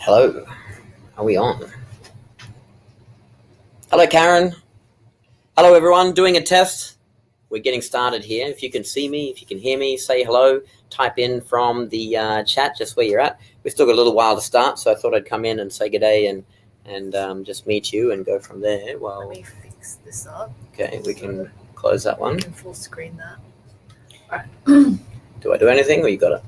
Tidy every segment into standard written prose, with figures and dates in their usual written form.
Hello, are we on? Hello, Karen. Hello, everyone. Doing a test. We're getting started here. If you can see me, if you can hear me, say hello. Type in from the chat just where you're at. We've still got a little while to start, so I thought I'd come in and say good day and just meet you and go from there. Well, let me fix this up. Okay, we can close that one. You can full screen that. All right. Do I do anything, or you got it?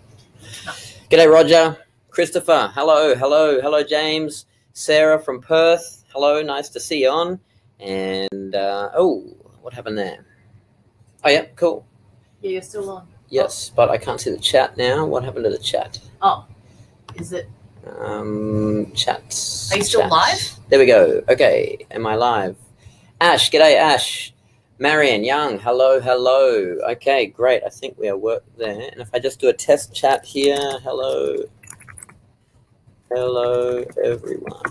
No. G'day, Roger. Christopher. Hello, James. Sarah from Perth. Hello, nice to see you on. And oh, what happened there? Oh yeah, cool. Yeah, you're still on. Yes, but I can't see the chat now. What happened to the chat? Oh, is it? Chats. Are you still live? There we go. Okay, am I live? Ash, g'day, Ash. Marion Young, hello. Okay, great. I think we are there. And if I just do a test chat here, hello, everyone.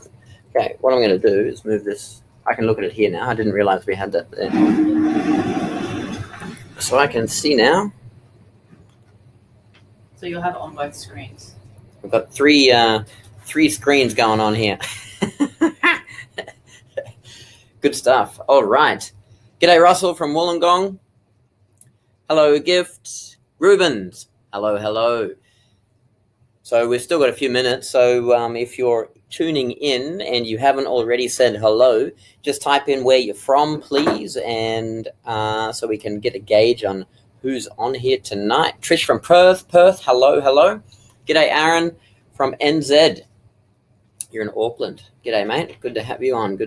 Okay, what I'm going to do is move this. I can look at it here now. I didn't realize we had that there. So I can see now. So you'll have it on both screens. We've got three screens going on here. Good stuff. All right. G'day, Russell from Wollongong. Hello, Gift. Rubens. Hello. So we've still got a few minutes. So if you're tuning in and you haven't already said hello, just type in where you're from, please, and so we can get a gauge on who's on here tonight. Trish from Perth. Hello. G'day, Aaron from NZ. You're in Auckland. G'day, mate. Good to have you on.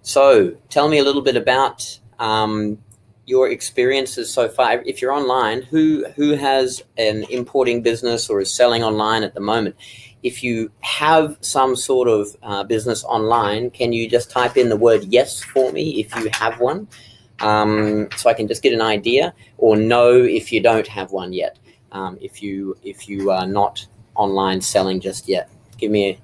So tell me a little bit about your experiences so far. If you're online, who has an importing business or is selling online at the moment? If you have some sort of business online, can you just type in the word yes for me if you have one? So I can just get an idea, or no if you don't have one yet. If you are not online selling just yet, give me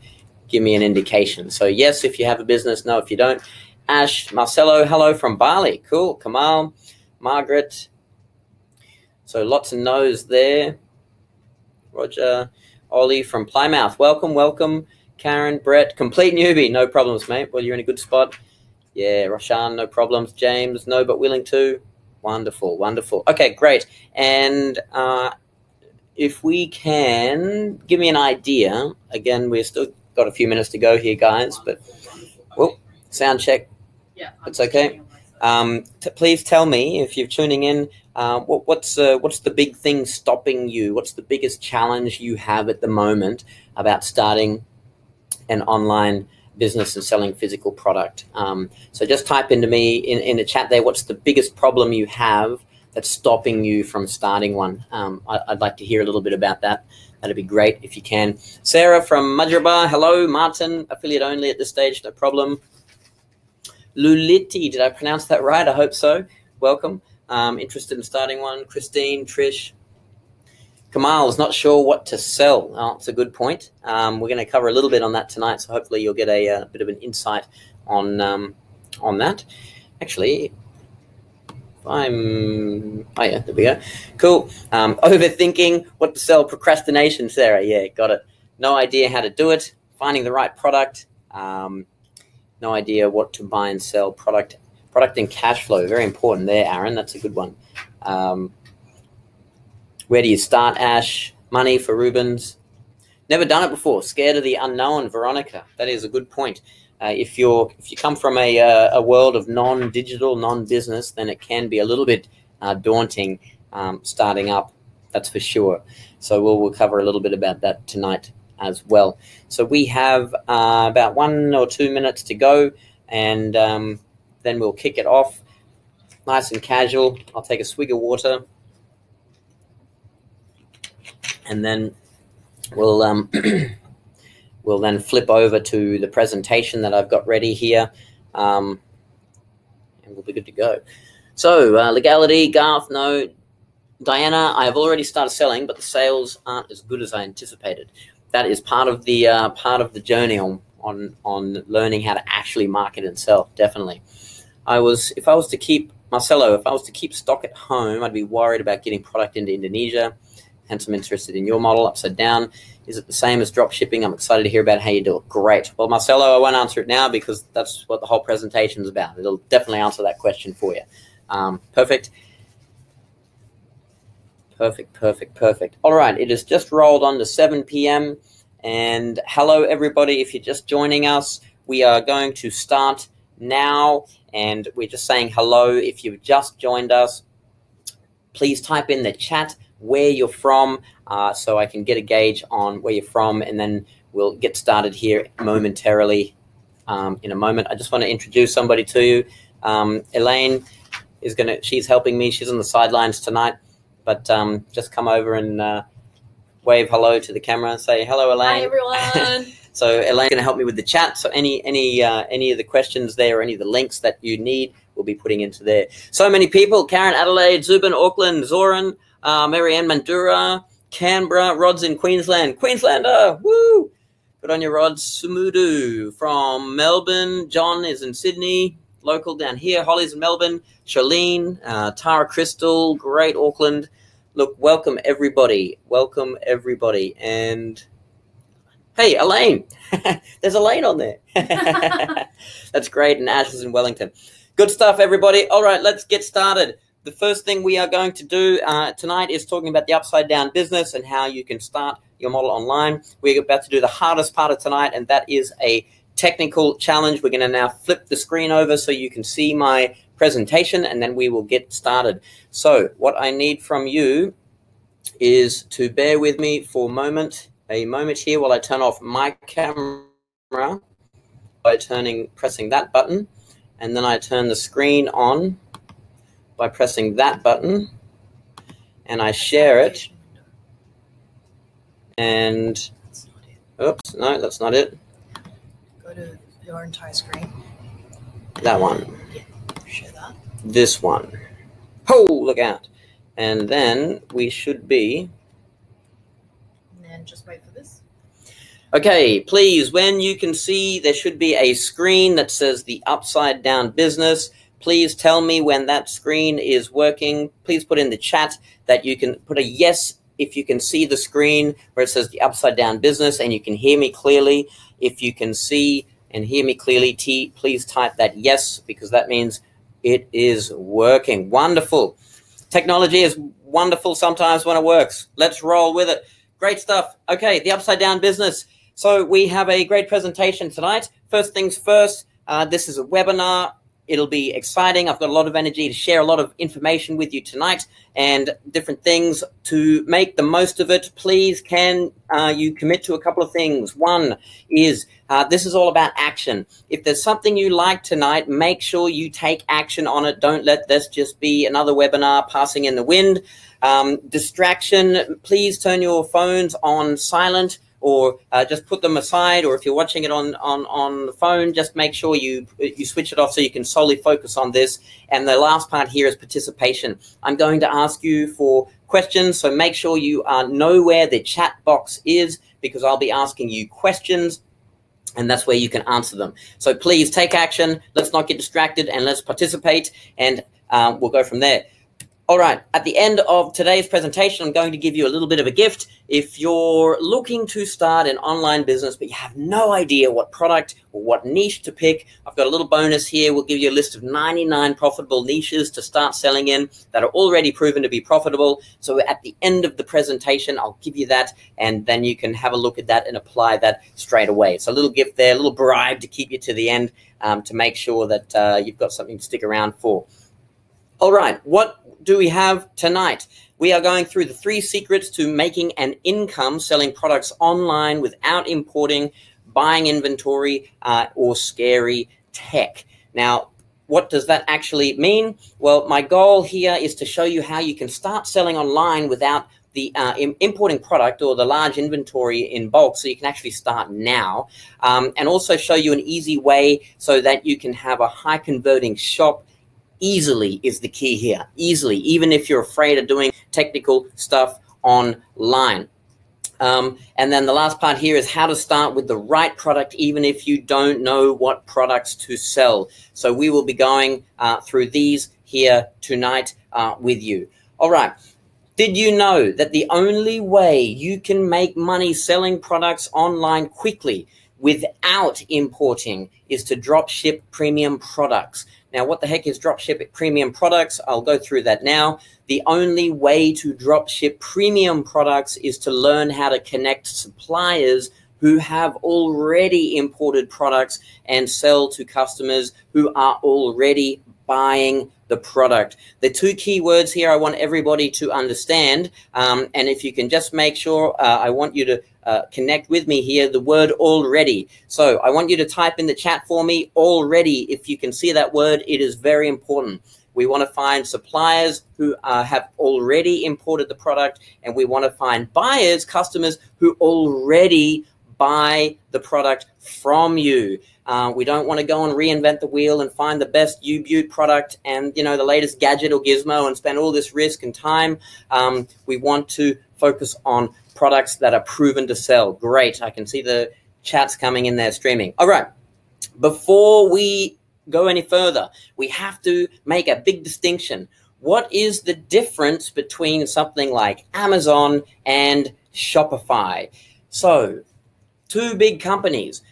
an indication. So yes if you have a business, no if you don't. Ash, Marcelo, hello from Bali. Cool. Kamal, Margaret. So lots of no's there. Roger, Ollie from Plymouth. Welcome. Karen, Brett, complete newbie. No problems, mate. Well, you're in a good spot. Yeah, Roshan, no problems. James, no, but willing to. Wonderful. Okay, great. And if we can give me an idea. Again, we've still got a few minutes to go here, guys. But sound check. Yeah, it's okay. Please tell me if you're tuning in. What's the big thing stopping you? What's the biggest challenge you have at the moment about starting an online business and selling physical product? So just type into me in the chat there. What's the biggest problem you have that's stopping you from starting one? I'd like to hear a little bit about that. That'd be great if you can. Sarah from Madraba. Hello, Martin. Affiliate only at this stage. No problem. Luliti, did I pronounce that right? I hope so. Welcome. Interested in starting one. Christine, Trish. Kamal's not sure what to sell. Oh, it's a good point. We're going to cover a little bit on that tonight, so hopefully you'll get a bit of an insight on that. Actually, oh yeah, there we go. Cool. Overthinking what to sell. Procrastination, Sarah. Yeah, got it. No idea how to do it. Finding the right product. No idea what to buy and sell. Product and cash flow. Very important there, Aaron. That's a good one. Where do you start, Ash? Money for Rubens. Never done it before. Scared of the unknown, Veronica. That is a good point. If you come from a world of non-digital, non-business, then it can be a little bit daunting starting up. That's for sure. So we'll cover a little bit about that tonight as well. So we have about 1 or 2 minutes to go, and then we'll kick it off nice and casual. I'll take a swig of water, and then we'll we'll then flip over to the presentation that I've got ready here, and we'll be good to go. So legality, Garth, no. Diana, I have already started selling, but the sales aren't as good as I anticipated. That is part of the journey on learning how to actually market and sell. Definitely. If I was to keep stock at home, I'd be worried about getting product into Indonesia. hence I'm interested in your model. Upside down, is it the same as drop shipping? I'm excited to hear about how you do it. Great. Well, Marcelo, I won't answer it now because that's what the whole presentation is about. It'll definitely answer that question for you. Perfect. Perfect. All right, it has just rolled on to 7 p.m. And hello, everybody. If you're just joining us, we are going to start now. And we're just saying hello. If you've just joined us, please type in the chat where you're from so I can get a gauge on where you're from. And then we'll get started here momentarily in a moment. I just want to introduce somebody to you. Elaine is she's helping me. She's on the sidelines tonight. But just come over and wave hello to the camera and say hello, Elaine. Hi, everyone. So Elaine's going to help me with the chat. So any of the questions there or any of the links that you need, we'll be putting into there. So many people: Karen, Adelaide, Zubin, Auckland, Zoran, Marianne, Mandurah, Canberra, Rod's in Queensland. Queenslander, woo! Good on your Rods. Sumudu from Melbourne. John is in Sydney. Local down here. Holly's in Melbourne. Charlene, Tara Crystal, great Auckland. Look, welcome everybody. Welcome everybody. And hey, Elaine. There's Elaine on there. That's great. And Ash is in Wellington. Good stuff, everybody. All right, let's get started. The first thing we are going to do tonight is talking about the upside down business and how you can start your model online. We're about to do the hardest part of tonight, and that is a technical challenge. We're going to now flip the screen over so you can see my presentation, and then we will get started. So what I need from you is to bear with me for a moment here while I turn off my camera by pressing that button, and then I turn the screen on by pressing that button, and I share it. And oops, no, that's not it. Go to your entire screen. That one. Yeah, share that. This one. Oh, look out. And then we should be... And then just wait for this. Okay, please, when you can see, there should be a screen that says the upside down business. Please tell me when that screen is working. Please put in the chat that you can put a yes if you can see the screen where it says the upside down business and you can hear me clearly. If you can see and hear me clearly, please type that yes, because that means it is working. Wonderful. Technology is wonderful sometimes when it works. Let's roll with it. Great stuff. Okay, the upside down business. So we have a great presentation tonight. First things first, this is a webinar. It'll be exciting. I've got a lot of energy to share a lot of information with you tonight and different things to make the most of it. Please, can you commit to a couple of things? One is this is all about action. If there's something you like tonight, make sure you take action on it. Don't let this just be another webinar passing in the wind. Distraction, please turn your phones on silent, or just put them aside, or if you're watching it on the phone, just make sure you switch it off so you can solely focus on this. And the last part here is participation. I'm going to ask you for questions, so make sure you know where the chat box is, because I'll be asking you questions, and that's where you can answer them. So please take action, let's not get distracted, and let's participate, and we'll go from there. All right, at the end of today's presentation, I'm going to give you a little bit of a gift. If you're looking to start an online business, but you have no idea what product or what niche to pick, I've got a little bonus here. We'll give you a list of 99 profitable niches to start selling in that are already proven to be profitable. So at the end of the presentation, I'll give you that, and then you can have a look at that and apply that straight away. So a little gift there, a little bribe to keep you to the end to make sure that you've got something to stick around for. All right, what do we have tonight? We are going through the 3 secrets to making an income selling products online without importing, buying inventory, or scary tech. Now, what does that actually mean? Well, my goal here is to show you how you can start selling online without the importing product or the large inventory in bulk, so you can actually start now, and also show you an easy way so that you can have a high converting shop. Easily is the key here. Easily, even if you're afraid of doing technical stuff online. And then the last part here is how to start with the right product, even if you don't know what products to sell. So we will be going through these here tonight with you. All right. Did you know that the only way you can make money selling products online quickly without importing is to drop ship premium products? Now, what the heck is drop ship premium products? I'll go through that now. The only way to drop ship premium products is to learn how to connect suppliers who have already imported products and sell to customers who are already buying the product. The two key words here I want everybody to understand, and if you can just make sure, I want you to connect with me here, the word already. So I want you to type in the chat for me, already. If you can see that word, it is very important. We want to find suppliers who have already imported the product, and we want to find buyers, customers who already buy the product from you. We don't want to go and reinvent the wheel and find the best U-Butte product and, you know, the latest gadget or gizmo and spend all this risk and time. We want to focus on products that are proven to sell. Great. I can see the chats coming in there streaming. All right. Before we go any further, we have to make a big distinction. What is the difference between something like Amazon and Shopify? So, two big companies.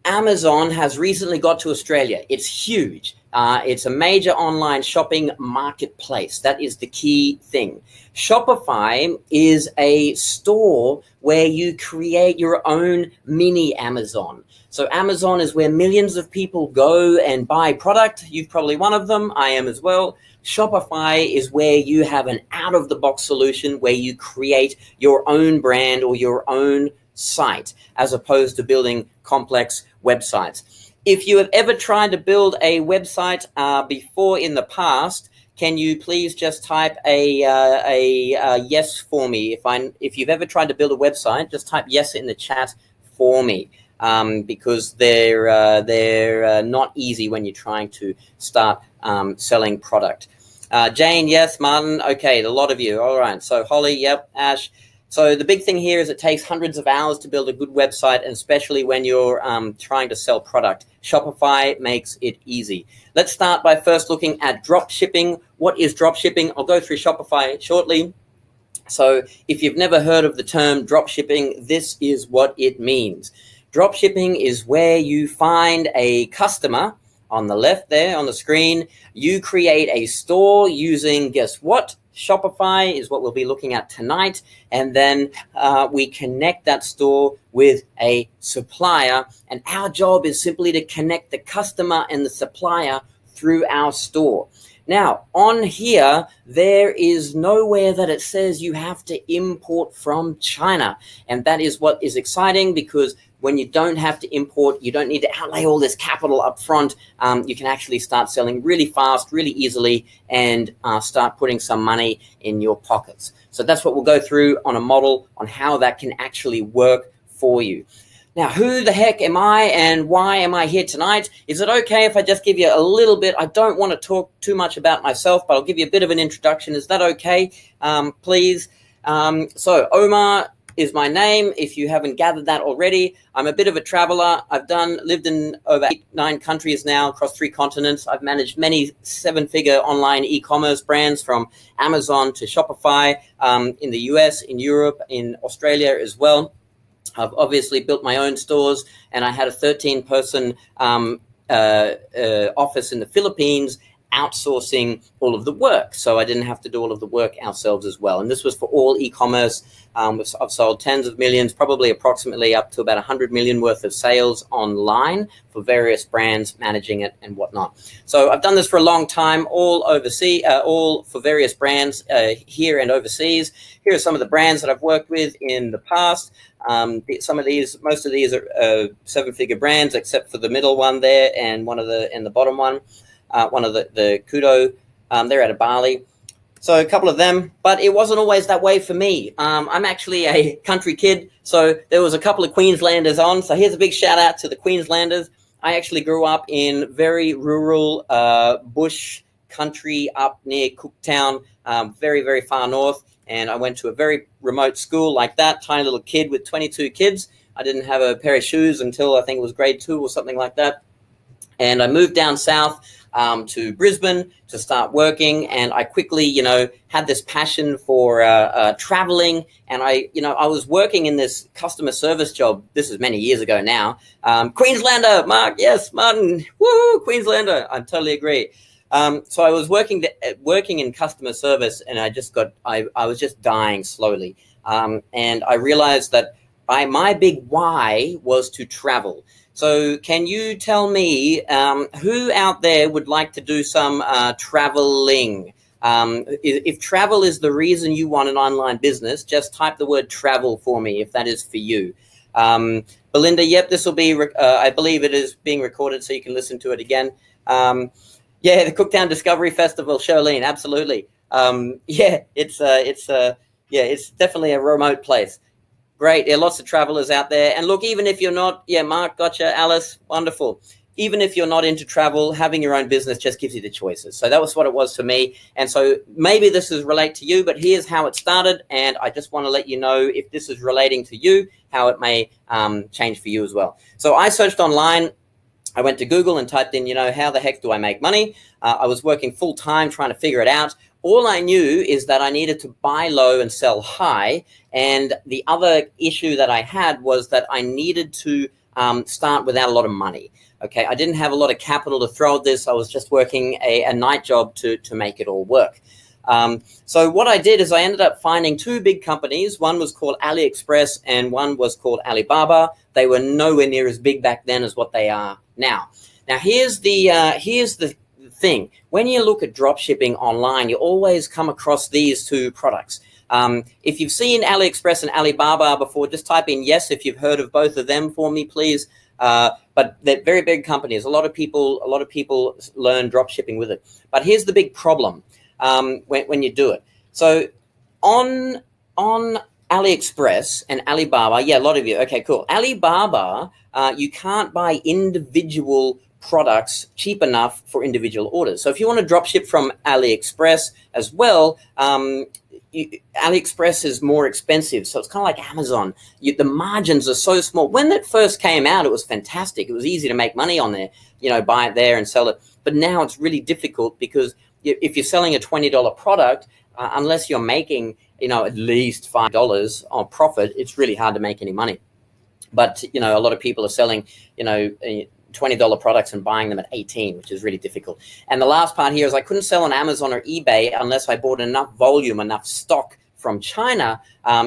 Amazon has recently got to Australia. It's huge. It's a major online shopping marketplace. That is the key thing. Shopify is a store where you create your own mini Amazon. So Amazon is where millions of people go and buy product. You're probably one of them. I am as well. Shopify is where you have an out-of-the-box solution where you create your own brand or your own site, as opposed to building complex websites. If you have ever tried to build a website before in the past, can you please just type a yes for me? If you've ever tried to build a website, just type yes in the chat for me, because they're not easy when you're trying to start selling product. Jane, yes. Martin, okay. A lot of you. All right. So Holly, yep. Ash. So the big thing here is it takes hundreds of hours to build a good website, and especially when you're trying to sell product. Shopify makes it easy. Let's start by first looking at drop shipping. What is drop shipping? I'll go through Shopify shortly. So if you've never heard of the term drop shipping, this is what it means. Drop shipping is where you find a customer on the left there on the screen. You create a store using, guess what? Shopify is what we'll be looking at tonight, and then we connect that store with a supplier, and our job is simply to connect the customer and the supplier through our store. Now, on here, there is nowhere that it says you have to import from China, and that is what is exciting, because when you don't have to import, you don't need to outlay all this capital up front. You can actually start selling really fast, really easily, and start putting some money in your pockets. So that's what we'll go through on a model on how that can actually work for you. Now, who the heck am I and why am I here tonight? Is it okay if I just give you a little bit? I don't want to talk too much about myself, but I'll give you a bit of an introduction. Is that okay? Please. So Omar is my name, if you haven't gathered that already. I'm a bit of a traveler. I've lived in over 8-9 countries now across 3 continents. I've managed many 7-figure online e-commerce brands, from Amazon to Shopify, in the US, in Europe, in Australia as well. I've obviously built my own stores, and I had a 13-person office in the Philippines, outsourcing all of the work. So I didn't have to do all of the work ourselves as well. And this was for all e-commerce. I've sold tens of millions, probably approximately up to about 100 million worth of sales online for various brands, managing it and whatnot. So I've done this for a long time, all overseas, all for various brands here and overseas. Here are some of the brands that I've worked with in the past. Some of these, most of these are 7-figure brands, except for the middle one there and the bottom one. One of the Kudo, they're out of Bali. So a couple of them, but it wasn't always that way for me. I'm actually a country kid, so there was a couple of Queenslanders on. So here's a big shout out to the Queenslanders. I actually grew up in very rural bush country up near Cooktown, very, very far north. And I went to a very remote school like that, tiny little kid with 22 kids. I didn't have a pair of shoes until I think it was grade 2 or something like that. And I moved down south to Brisbane to start working. And I quickly, you know, had this passion for traveling. And I was working in this customer service job. This is many years ago now. Queenslander, Mark, yes, Martin, woohoo, Queenslander. I totally agree. So I was working in customer service, and I was just dying slowly. And I realized that my big why was to travel. So can you tell me who out there would like to do some traveling? If travel is the reason you want an online business, just type the word travel for me if that is for you. Belinda, yep, this will be, I believe it is being recorded so you can listen to it again. Yeah, the Cooktown Discovery Festival, Charlene, absolutely. Yeah, it's definitely a remote place. Great. There are lots of travelers out there. And look, even if you're not, yeah, Mark, gotcha, Alice, wonderful. Even if you're not into travel, having your own business just gives you the choices. So that was what it was for me. And so maybe this is relate to you, but here's how it started. And I just want to let you know if this is relating to you, how it may change for you as well. So I searched online. I went to Google and typed in, you know, how the heck do I make money? I was working full time trying to figure it out. All I knew is that I needed to buy low and sell high. And the other issue that I had was that I needed to start without a lot of money. Okay, I didn't have a lot of capital to throw at this. I was just working a night job to make it all work. So what I did is I ended up finding two big companies. One was called AliExpress and one was called Alibaba. They were nowhere near as big back then as what they are now. Now here's the thing. When you look at drop shipping online, you always come across these two products. If you've seen AliExpress and Alibaba before, just type in yes if you've heard of both of them for me, please. But they're very big companies. A lot of people learn drop shipping with it. But here's the big problem when you do it. So on AliExpress and Alibaba, yeah, a lot of you. Okay, cool. Alibaba, you can't buy individual products cheap enough for individual orders. So if you want to drop ship from AliExpress as well, AliExpress is more expensive. So it's kind of like Amazon. The margins are so small. When it first came out, it was fantastic. It was easy to make money on there, you know, buy it there and sell it. But now it's really difficult because if you're selling a $20 product, unless you're making, you know, at least $5 on profit, it's really hard to make any money. But, you know, a lot of people are selling, you know, $20 products and buying them at 18, which is really difficult. And the last part here is I couldn't sell on Amazon or eBay unless I bought enough volume, enough stock from China,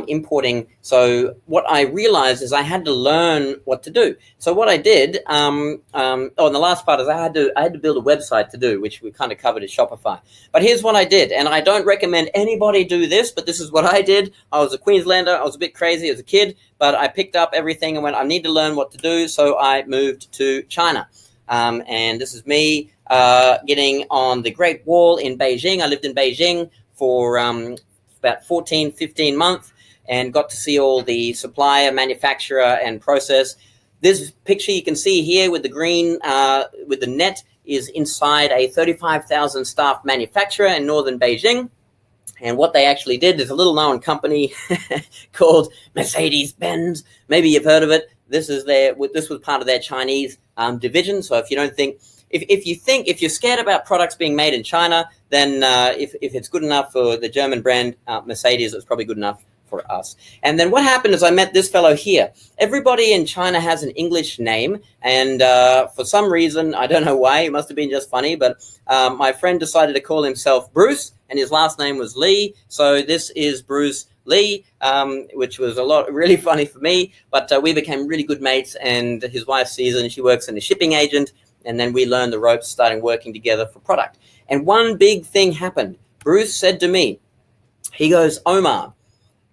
importing. So what I realized is I had to learn what to do. So what I did, and the last part is I had to build a website to do, which we kind of covered as Shopify. But here's what I did, and I don't recommend anybody do this, but this is what I did. I was a Queenslander. I was a bit crazy as a kid, but I picked up everything and went, I need to learn what to do. So I moved to China. And this is me getting on the Great Wall in Beijing. I lived in Beijing for about 14, 15 months and got to see all the supplier, manufacturer, and process. This picture you can see here with the green, with the net, is inside a 35,000 staff manufacturer in northern Beijing. And what they actually did is a little known company called Mercedes-Benz. Maybe you've heard of it. This was part of their Chinese division. So if you don't think, if you're scared about products being made in China, then if it's good enough for the German brand Mercedes, it's probably good enough for us. And then what happened is I met this fellow here. Everybody in China has an English name, and for some reason, I don't know why, it must have been just funny, but my friend decided to call himself Bruce, and his last name was Lee. So this is Bruce Lee, which was really funny for me, but we became really good mates, and his wife Susan, she works in a shipping agent. And then we learned the ropes, starting working together for product. And one big thing happened. Bruce said to me, he goes, Omar,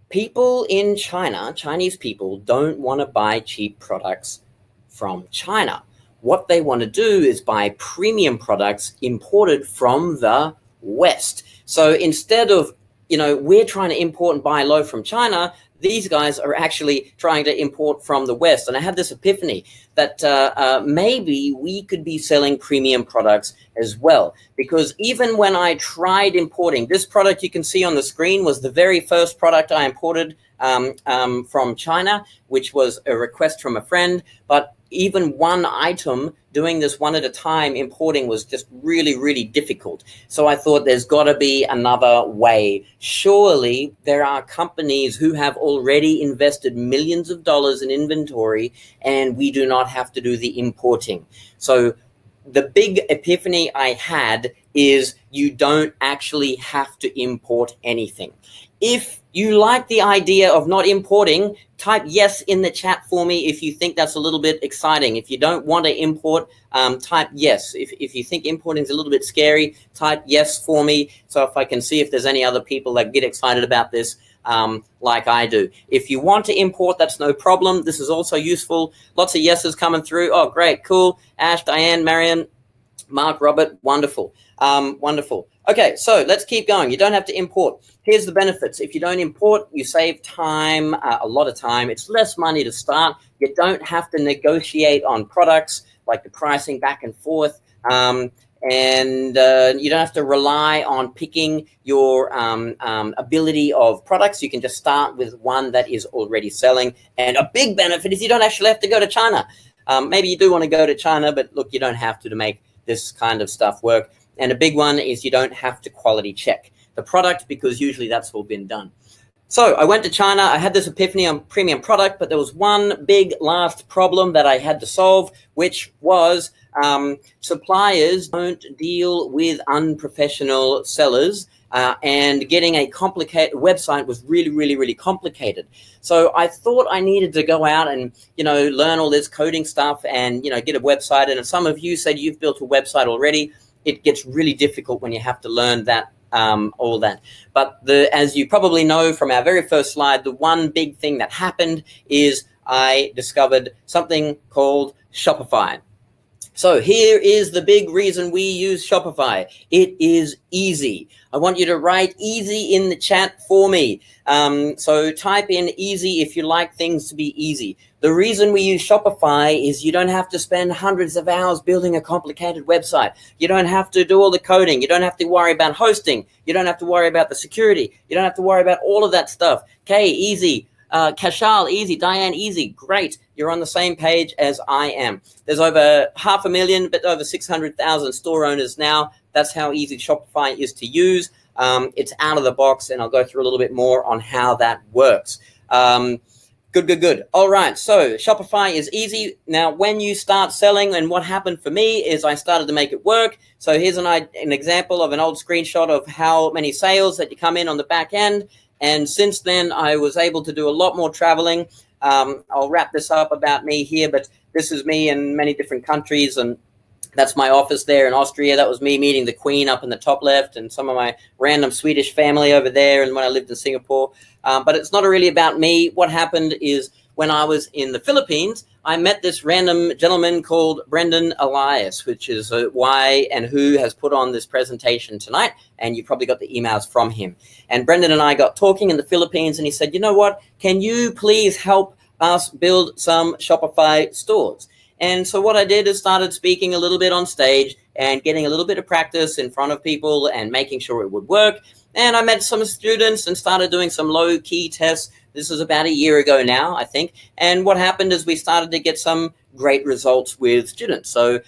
people in China, Chinese people, don't want to buy cheap products from China. What they want to do is buy premium products imported from the West. So instead of, you know, we're trying to import and buy low from China, these guys are actually trying to import from the West. And I had this epiphany that maybe we could be selling premium products as well. Because even when I tried importing, this product you can see on the screen was the very first product I imported from China, which was a request from a friend. But even one item, doing this one at a time, importing, was just really, really difficult. So I thought there's got to be another way. Surely there are companies who have already invested millions of dollars in inventory, and we do not have to do the importing. So the big epiphany I had is you don't actually have to import anything. If you like the idea of not importing, type yes in the chat for me if you think that's a little bit exciting. If you don't want to import, type yes. If you think importing is a little bit scary, type yes for me, so if I can see if there's any other people that get excited about this like I do. If you want to import, that's no problem. This is also useful. Lots of yeses coming through. Oh, great, cool. Ash, Diane, Marion, Mark, Robert, wonderful. Wonderful. Okay, so let's keep going. You don't have to import. Here's the benefits. If you don't import, you save time, a lot of time. It's less money to start. You don't have to negotiate on products, like the pricing back and forth. And you don't have to rely on picking your ability of products. You can just start with one that is already selling. And a big benefit is you don't actually have to go to China. Maybe you do want to go to China, but look, you don't have to make this kind of stuff work. And a big one is you don't have to quality check the product, because usually that's all been done. So I went to China. I had this epiphany on premium product, but there was one big last problem that I had to solve, which was suppliers don't deal with unprofessional sellers, and getting a complicated website was really, really, really complicated. So I thought I needed to go out and, learn all this coding stuff and, get a website. And some of you said you've built a website already. It gets really difficult when you have to learn that, all that. But as you probably know from our very first slide, the one big thing that happened is I discovered something called Shopify. So here is the big reason we use Shopify. It is easy. I want you to write easy in the chat for me. So type in easy if you like things to be easy. The reason we use Shopify is you don't have to spend hundreds of hours building a complicated website. You don't have to do all the coding. You don't have to worry about hosting. You don't have to worry about the security. You don't have to worry about all of that stuff. Okay, easy. Kashal, easy. Diane, easy. Great. You're on the same page as I am. There's over 500,000, but over 600,000 store owners now. That's how easy Shopify is to use. It's out of the box, and I'll go through a little bit more on how that works. Good. All right, so Shopify is easy. Now, when you start selling, and what happened for me is I started to make it work. So here's an example of an old screenshot of how many sales that you come in on the back end. And since then, I was able to do a lot more traveling. I'll wrap this up about me here, but this is me in many different countries, and that's my office there in Austria. That was me meeting the Queen up in the top left, and some of my random Swedish family over there, and when I lived in Singapore. But it's not really about me. What happened is when I was in the Philippines, I met this random gentleman called Brendan Elias, which is why and who has put on this presentation tonight, and you probably got the emails from him. And Brendan and I got talking in the Philippines, and he said, you know what, can you please help us build some Shopify stores? And so what I did is started speaking a little bit on stage and getting a little bit of practice in front of people and making sure it would work. And I met some students and started doing some low-key tests. This was about a year ago now, I think. And what happened is we started to get some great results with students. So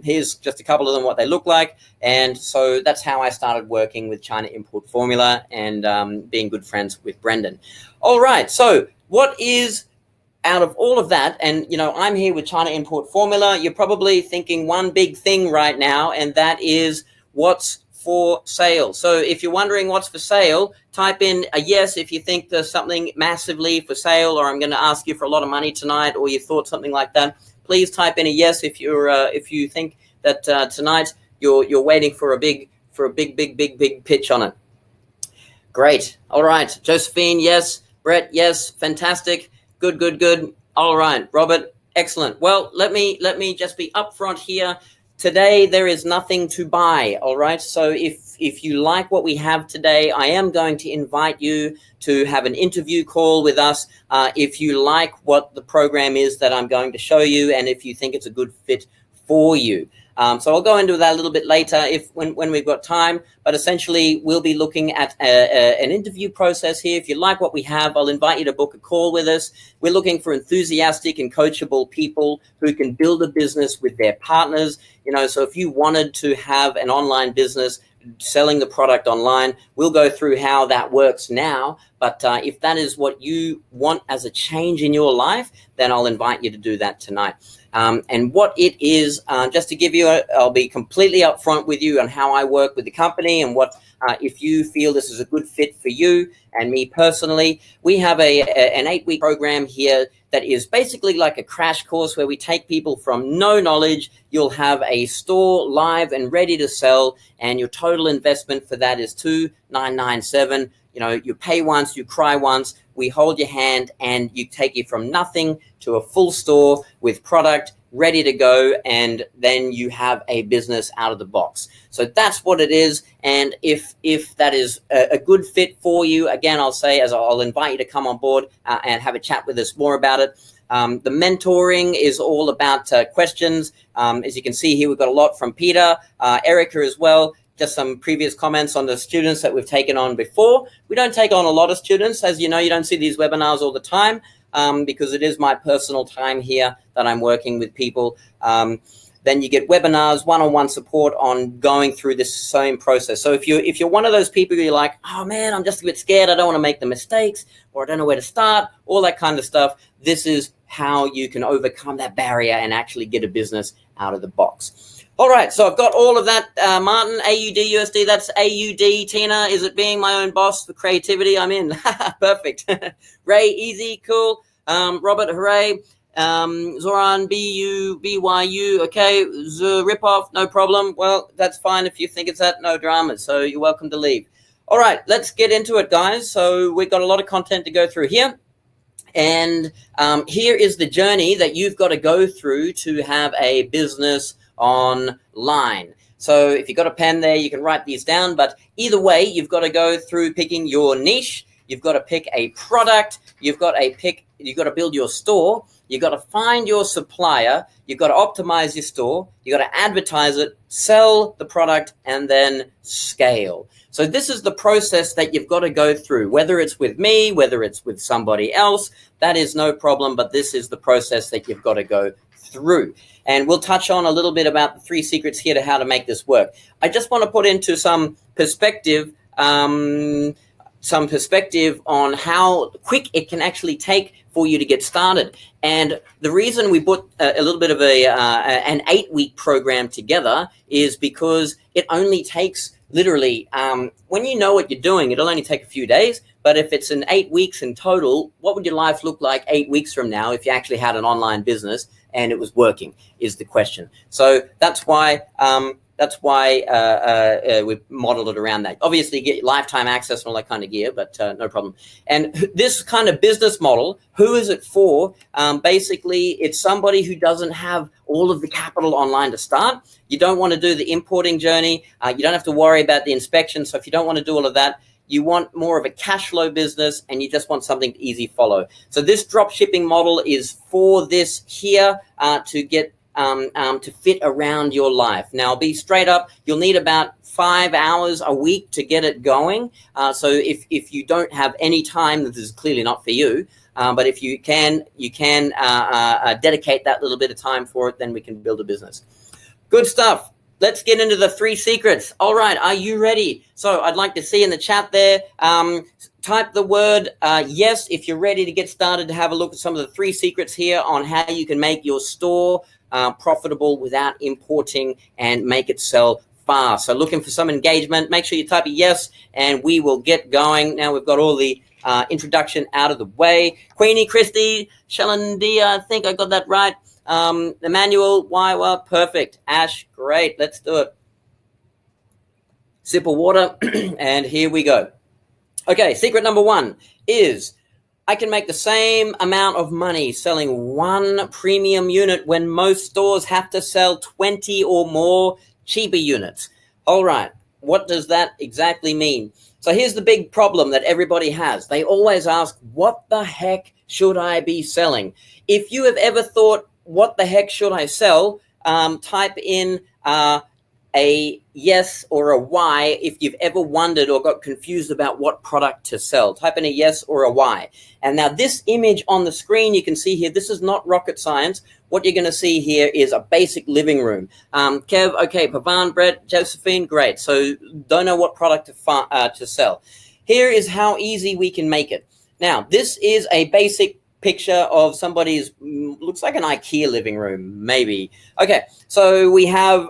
here's just a couple of them, what they look like. And so that's how I started working with China Import Formula and being good friends with Brendan. All right, so what is out of all of that, and I'm here with China Import Formula, you're probably thinking one big thing right now, and that is what's for sale. So if you're wondering what's for sale, type in a yes if you think there's something massively for sale, or I'm going to ask you for a lot of money tonight, or you thought something like that. Please type in a yes if you think that tonight you're waiting for a big pitch on it. Great. All right, Josephine, yes. Brett, yes. Fantastic. Good. All right, Robert, excellent. Well, let me just be upfront here. Today, there is nothing to buy, all right? So if you like what we have today, I am going to invite you to have an interview call with us if you like what the program is that I'm going to show you and if you think it's a good fit for you. So I'll go into that a little bit later when we've got time. But essentially, we'll be looking at an interview process here. If you like what we have, I'll invite you to book a call with us. We're looking for enthusiastic and coachable people who can build a business with their partners. So if you wanted to have an online business, selling the product online, we'll go through how that works now. But if that is what you want as a change in your life, then I'll invite you to do that tonight. And what it is, just to give you, I'll be completely upfront with you on how I work with the company and what, if you feel this is a good fit for you and me personally, we have an 8-week program here that is basically like a crash course where we take people from no knowledge. You'll have a store live and ready to sell, and your total investment for that is $2,997. You pay once, you cry once, we hold your hand, and you take you from nothing to a full store with product ready to go, and then you have a business out of the box. So that's what it is. And if that is a good fit for you, again, I'll invite you to come on board and have a chat with us more about it. The mentoring is all about questions. As you can see here, we've got a lot from Peter, Erica as well. Just some previous comments on the students that we've taken on before. We don't take on a lot of students. As you know, you don't see these webinars all the time because it is my personal time here that I'm working with people. Then you get webinars, one-on-one support on going through this same process. So if you're one of those people who you're like, oh man, I'm just a bit scared, I don't want to make the mistakes, or I don't know where to start, all that kind of stuff, this is how you can overcome that barrier and actually get a business out of the box. All right, so I've got all of that. Martin, AUD, USD, that's AUD. Tina, is it being my own boss for creativity? I'm in. Perfect. Ray, easy, cool. Robert, hooray. Zoran, BU, BYU, okay. Ripoff, no problem. Well, that's fine if you think it's that, no dramas. So you're welcome to leave. All right, let's get into it, guys. So we've got a lot of content to go through here. And here is the journey that you've got to go through to have a business online. So if you've got a pen there, you can write these down. But either way, you've got to go through picking your niche. You've got to pick a product. You've got to build your store. You've got to find your supplier. You've got to optimize your store. You've got to advertise it, sell the product, and then scale. So this is the process that you've got to go through, whether it's with me, whether it's with somebody else, that is no problem. But this is the process that you've got to go through. And we'll touch on a little bit about the 3 secrets here to how to make this work. I just want to put into some perspective on how quick it can actually take for you to get started. And the reason we put a little bit of an 8-week program together is because it only takes literally, when you know what you're doing, it'll only take a few days. But if it's in 8 weeks in total, what would your life look like 8 weeks from now if you actually had an online business and it was working, is the question. So that's why we've modeled it around that. Obviously, you get lifetime access and all that kind of gear, but no problem. And this kind of business model, who is it for? Basically, it's somebody who doesn't have all of the capital online to start. You don't want to do the importing journey. You don't have to worry about the inspection. So if you don't want to do all of that, you want more of a cash flow business, and you just want something to easy follow. So this drop shipping model is for this here to get to fit around your life. Now, be straight up, you'll need about 5 hours a week to get it going. So if you don't have any time, this is clearly not for you. But if you can dedicate that little bit of time for it, then we can build a business. Good stuff. Let's get into the 3 secrets. All right, are you ready? So I'd like to see in the chat there, type the word yes if you're ready to get started to have a look at some of the 3 secrets here on how you can make your store profitable without importing and make it sell fast. So looking for some engagement, make sure you type a yes and we will get going. Now we've got all the introduction out of the way. Queenie, Christy, Shalandia, I think I got that right. Emmanuel, Wywa, perfect. Ash, great. Let's do it. Sip of water, and here we go. Okay, secret number 1 is I can make the same amount of money selling 1 premium unit when most stores have to sell 20 or more cheaper units. All right, what does that exactly mean? So here's the big problem that everybody has. They always ask, what the heck should I be selling? If you have ever thought, what the heck should I sell? Type in a yes or a Y if you've ever wondered or got confused about what product to sell. Type in a yes or a Y. And now this image on the screen, you can see here, this is not rocket science. What you're going to see here is a basic living room. Kev, okay, Pavan, Brett, Josephine, great. So don't know what product to sell. Here is how easy we can make it. Now, this is a basic picture of somebody's, looks like an IKEA living room, maybe. Okay, so we have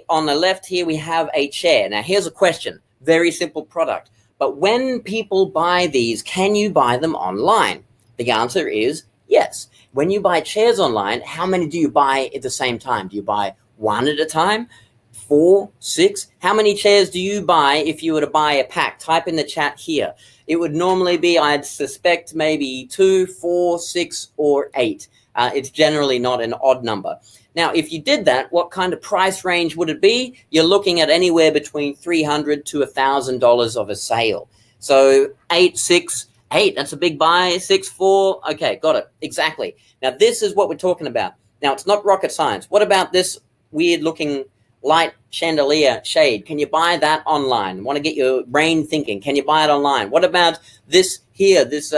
on the left here, we have a chair. Now, here's a question. Very simple product. But when people buy these, can you buy them online? The answer is yes. When you buy chairs online, how many do you buy at the same time? Do you buy one at a time? 4, 6? How many chairs do you buy if you were to buy a pack? Type in the chat here. It would normally be, I'd suspect, maybe 2, 4, 6, or 8. It's generally not an odd number. Now, if you did that, what kind of price range would it be? You're looking at anywhere between $300 to $1,000 of a sale. So 8, 6, 8, that's a big buy. 6, 4, okay, got it, exactly. Now, this is what we're talking about. Now, it's not rocket science. What about this weird-looking light chandelier shade? Can you buy that online? Want to get your brain thinking. Can you buy it online? What about this here, this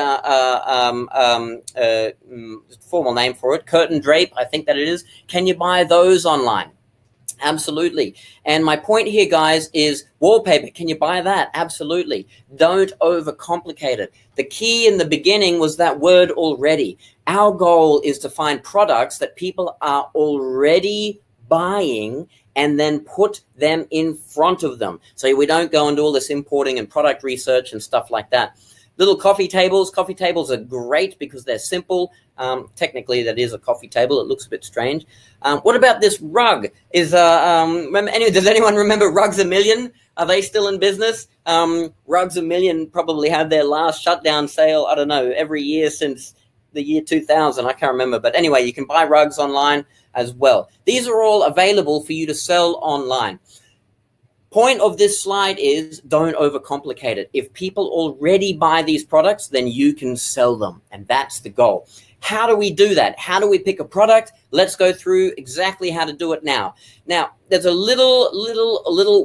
formal name for it, curtain drape, I think that it is. Can you buy those online? Absolutely. And my point here, guys, is wallpaper. Can you buy that? Absolutely. Don't overcomplicate it. The key in the beginning was that word already. Our goal is to find products that people are already buying and then put them in front of them. So we don't go into all this importing and product research and stuff like that. Little coffee tables. Coffee tables are great because they're simple. Technically, that is a coffee table. It looks a bit strange. What about this rug? Does anyone remember Rugs A Million? Are they still in business? Rugs A Million probably had their last shutdown sale, I don't know, every year since the year 2000. I can't remember. But anyway, you can buy rugs online as well. These are all available for you to sell online. Point of this slide is don't overcomplicate it. If people already buy these products, then you can sell them. And that's the goal. How do we do that? How do we pick a product? Let's go through exactly how to do it now. Now, there's a little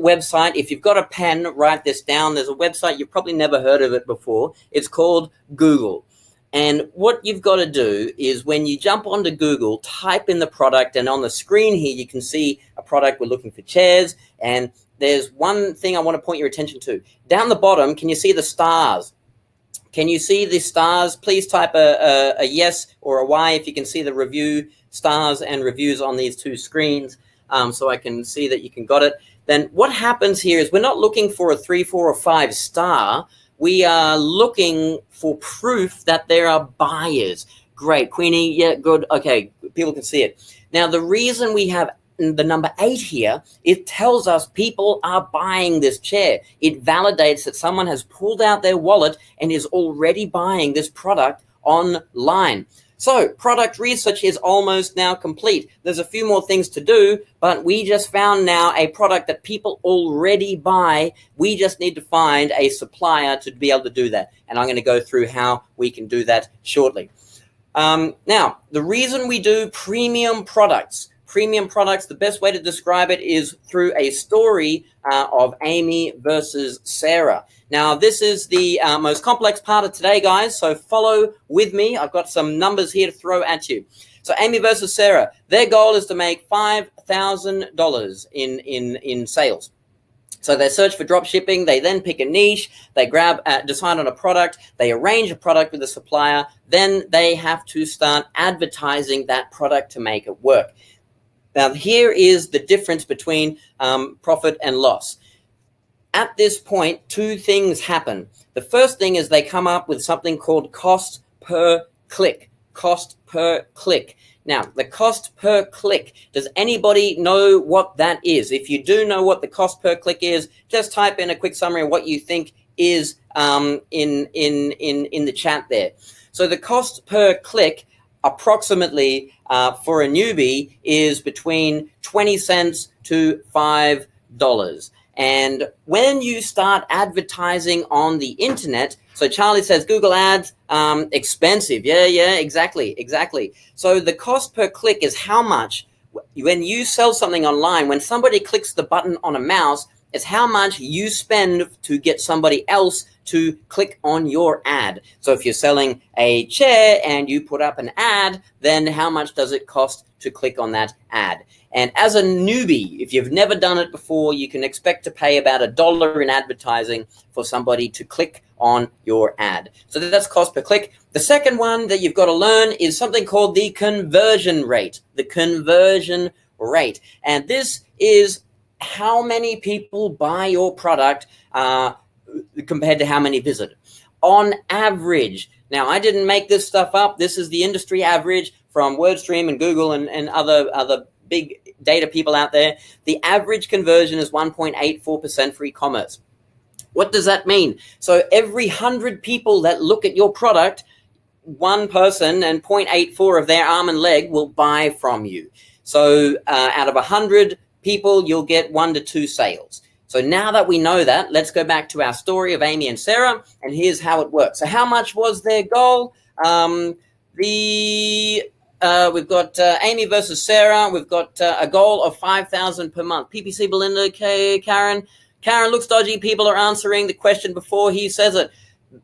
website. If you've got a pen, write this down. There's a website. You've probably never heard of it before. It's called Google. And what you've got to do is when you jump onto Google, type in the product. And on the screen here, you can see a product. We're looking for chairs. And there's one thing I want to point your attention to. Down the bottom, can you see the stars? Can you see the stars? Please type a yes or a Y if you can see the review stars and reviews on these two screens, so I can see that you can got it. Then what happens here is we're not looking for a 3, 4, or 5 star. We are looking for proof that there are buyers. Great, Queenie. Yeah, good. Okay, people can see it. Now, the reason we have the number 8 here, it tells us people are buying this chair. It validates that someone has pulled out their wallet and is already buying this product online. So product research is almost now complete. There's a few more things to do, but we just found now a product that people already buy. We just need to find a supplier to be able to do that. And I'm going to go through how we can do that shortly. Now, the reason we do premium products, the best way to describe it is through a story of Amy versus Sarah. Now, this is the most complex part of today, guys, so follow with me. I've got some numbers here to throw at you. So Amy versus Sarah, their goal is to make $5,000 in sales. So they search for drop shipping. They then pick a niche. They decide on a product. They arrange a product with a supplier. Then they have to start advertising that product to make it work. Now, here is the difference between profit and loss. At this point, 2 things happen. The first thing is they come up with something called cost per click. Cost per click. Now, the cost per click, does anybody know what that is? If you do know what the cost per click is, just type in a quick summary of what you think is in the chat there. So the cost per click approximately for a newbie is between 20 cents to $5. And when you start advertising on the internet, so Charlie says Google ads, expensive. Yeah, exactly. So the cost per click is how much When you sell something online, when somebody clicks the button on a mouse, it's how much you spend to get somebody else to click on your ad. So if you're selling a chair and you put up an ad, then how much does it cost to click on that ad? And as a newbie, if you've never done it before, you can expect to pay about $1 in advertising for somebody to click on your ad. So that's cost per click. The second one that you've got to learn is something called the conversion rate. The conversion rate. And this is how many people buy your product compared to how many visit. On average, now I didn't make this stuff up. This is the industry average from WordStream and Google and other big data people out there. The average conversion is 1.84% for e-commerce. What does that mean? So every 100 people that look at your product, one person and 0.84 of their arm and leg will buy from you. So out of 100 people, you'll get 1 to 2 sales. So now that we know that, let's go back to our story of Amy and Sarah, and here's how it works. So how much was their goal? We've got Amy versus Sarah. We've got a goal of 5,000 per month. PPC Belinda, Karen. Karen looks dodgy. People are answering the question before he says it.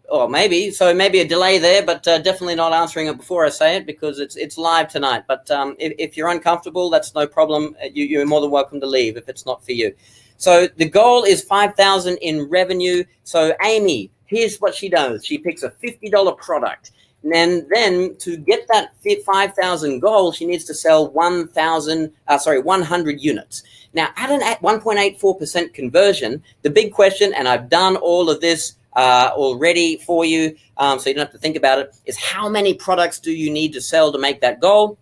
Or maybe, so maybe a delay there, but definitely not answering it before I say it because it's live tonight. But if you're uncomfortable, that's no problem. You're more than welcome to leave if it's not for you. So the goal is 5,000 in revenue. So Amy, here's what she does. She picks a $50 product. And then to get that 5,000 goal, she needs to sell 100 units. Now, at an 1.84% conversion, the big question, and I've done all of this already for you, so you don't have to think about it, is how many products do you need to sell to make that goal?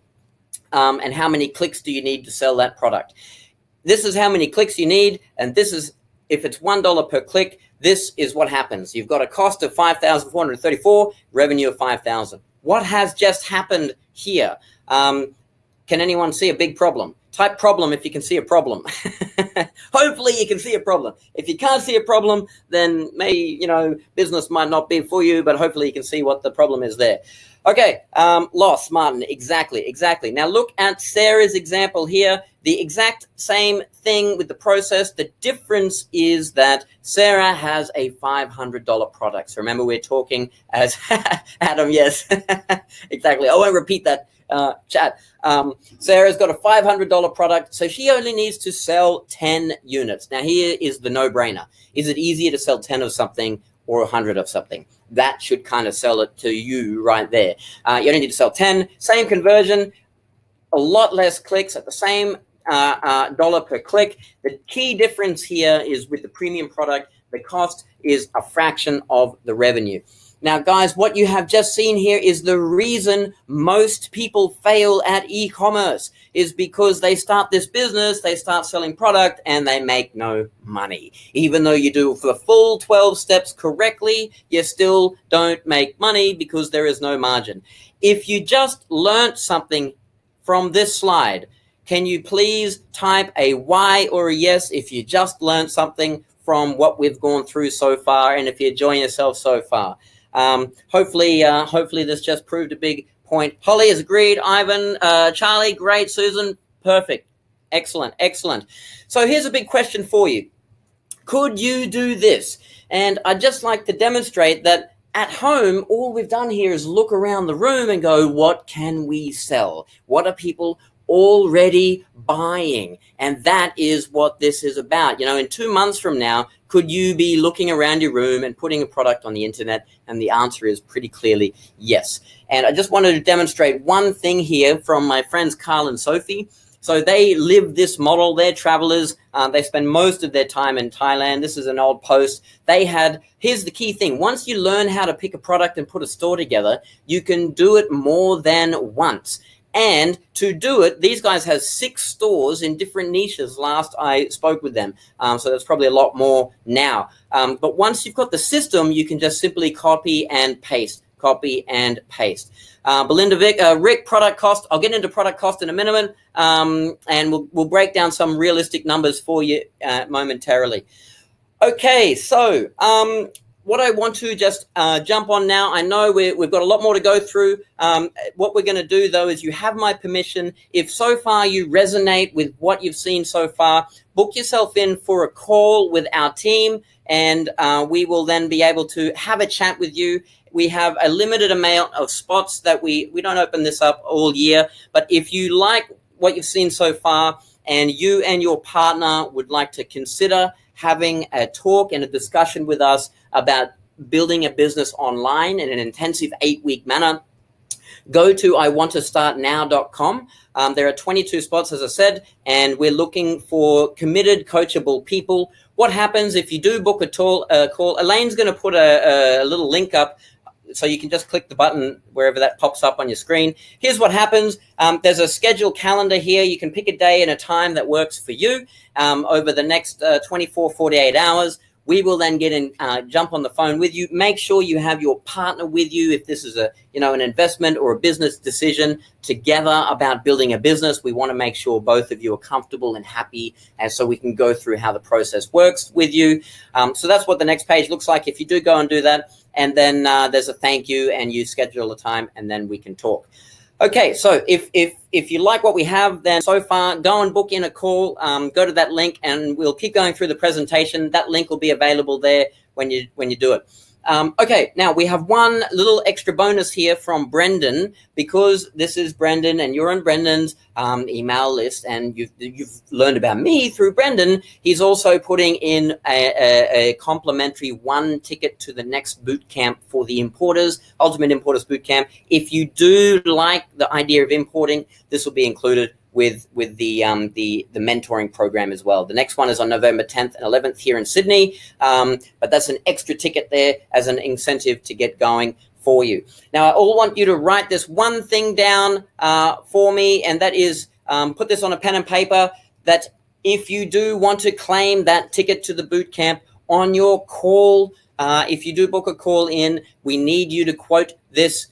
And how many clicks do you need to sell that product? This is how many clicks you need, and this is, if it's $1 per click, this is what happens. You've got a cost of 5,434, revenue of 5,000. What has just happened here? Can anyone see a big problem? Type problem if you can see a problem. Hopefully you can see a problem. If you can't see a problem, then maybe, business might not be for you, but hopefully you can see what the problem is there. Okay, loss, Martin, exactly. Now look at Sarah's example here. The exact same thing with the process. The difference is that Sarah has a $500 product. So remember, we're talking as Adam, yes, exactly. I won't repeat that chat. Sarah's got a $500 product, so she only needs to sell 10 units. Now here is the no-brainer. Is it easier to sell 10 of something or 100 of something? That should kind of sell it to you right there. You only need to sell 10, same conversion, a lot less clicks at the same dollar per click. The key difference here is with the premium product, the cost is a fraction of the revenue. Now, guys, what you have just seen here is the reason most people fail at e-commerce is because they start this business, they start selling product, and they make no money. Even though you do the full 12 steps correctly, you still don't make money because there is no margin. If you just learned something from this slide, can you please type a Y or a yes if you just learned something from what we've gone through so far and if you're enjoying yourself so far? Hopefully this just proved a big point. Holly has agreed. Ivan, Charlie, great. Susan, perfect. Excellent. So here's a big question for you. Could you do this? And I'd just like to demonstrate that at home, all we've done here is look around the room and go, what can we sell? What are people already buying? And that is what this is about. In 2 months from now, could you be looking around your room and putting a product on the internet? And the answer is pretty clearly yes. And I just wanted to demonstrate one thing here from my friends Carl and Sophie. So they live this model. They're travelers. They spend most of their time in Thailand. This is an old post. Here's the key thing. Once you learn how to pick a product and put a store together, you can do it more than once. And to do it, these guys have 6 stores in different niches last I spoke with them. So there's probably a lot more now. But once you've got the system, you can just simply copy and paste. Belinda, Rick, product cost. I'll get into product cost in a minute, and we'll break down some realistic numbers for you momentarily. Okay, so what I want to just jump on now, I know we've got a lot more to go through. What we're going to do, though, is you have my permission. If so far you resonate with what you've seen so far, book yourself in for a call with our team, and we will then be able to have a chat with you. We have a limited amount of spots that we don't open this up all year, but if you like what you've seen so far and you and your partner would like to consider having a talk and a discussion with us about building a business online in an intensive 8-week manner, go to iwanttostartnow.com. There are 22 spots, as I said, and we're looking for committed, coachable people. What happens if you do book a call? Elaine's going to put a little link up, so you can just click the button wherever that pops up on your screen. Here's what happens. There's a scheduled calendar here. You can pick a day and a time that works for you. Over the next 24, 48 hours, we will then get in, jump on the phone with you. Make sure you have your partner with you if this is an investment or a business decision together about building a business. We want to make sure both of you are comfortable and happy, and so we can go through how the process works with you. So that's what the next page looks like if you do go and do that. And then there's a thank you, and you schedule a time, and then we can talk. Okay, so if you like what we have, then so far, go and book in a call. Go to that link, and we'll keep going through the presentation. That link will be available there when you do it. Okay, now we have one little extra bonus here from Brendan, because this is Brendan and you're on Brendan's email list, and you've learned about me through Brendan. He's also putting in a complimentary 1 ticket to the next boot camp for the importers, Ultimate Importers Boot Camp. If you do like the idea of importing, this will be included with the mentoring program as well. The next one is on November 10th and 11th here in Sydney, but that's an extra ticket there as an incentive to get going for you. Now, I all want you to write this one thing down for me, and that is put this on a pen and paper, that if you do want to claim that ticket to the boot camp on your call, if you do book a call in, we need you to quote this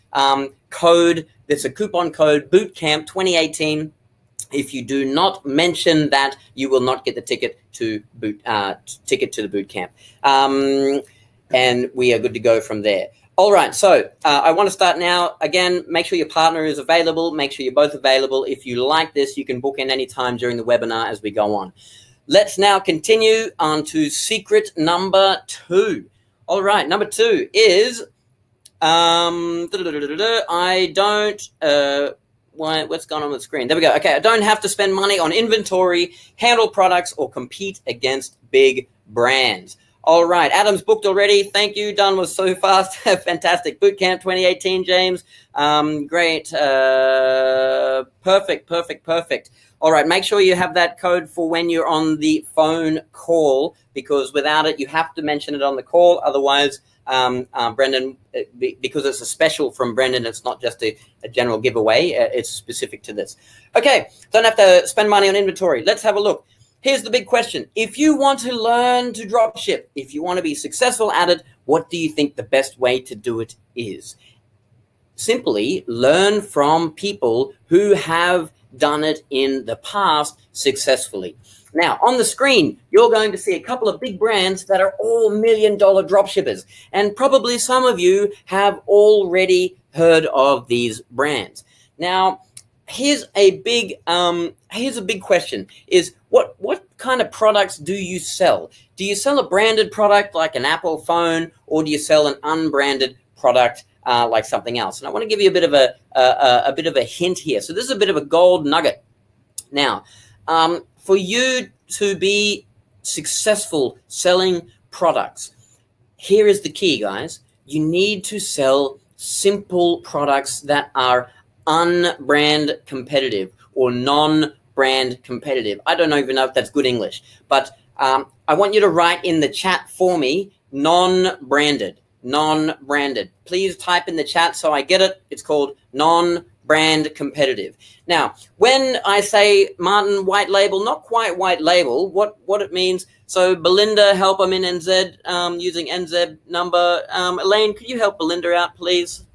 code. There's a coupon code, Bootcamp 2018. If you do not mention that, you will not get the ticket to the boot camp. And we are good to go from there. All right, so I want to start now. Again, make sure your partner is available. Make sure you're both available. If you like this, you can book in any time during the webinar as we go on. Let's now continue on to secret number 2. All right, number 2 is I don't... what's going on with the screen? There we go. Okay, I don't have to spend money on inventory, handle products, or compete against big brands. All right, Adam's booked already. Thank you. Done was so fast. Fantastic. Bootcamp 2018, James. Great. Perfect. All right, make sure you have that code for when you're on the phone call, because without it, you have to mention it on the call. Otherwise, Brendan, because it's a special from Brendan, it's not just a general giveaway. It's specific to this. Okay, don't have to spend money on inventory. Let's have a look. Here's the big question. If you want to learn to drop ship, if you want to be successful at it, what do you think the best way to do it is? Simply learn from people who have done it in the past successfully. Now, on the screen, you're going to see a couple of big brands that are all $1 million dropshippers. And probably some of you have already heard of these brands. Now, here's a big question, is what kind of products do you sell? Do you sell a branded product like an Apple phone, or do you sell an unbranded product like something else? And I want to give you a bit of a hint here. So this is a bit of a gold nugget. Now, for you to be successful selling products, here is the key, guys. You need to sell simple products that are unbrand competitive or non-brand competitive. I don't even know if that's good English, but I want you to write in the chat for me, non-branded. Please type in the chat so I get it. It's called non-brand competitive. Now, when I say Martin white label, not quite white label, what it means, so Belinda, help, I'm in NZ, using NZ number. Elaine, could you help Belinda out, please?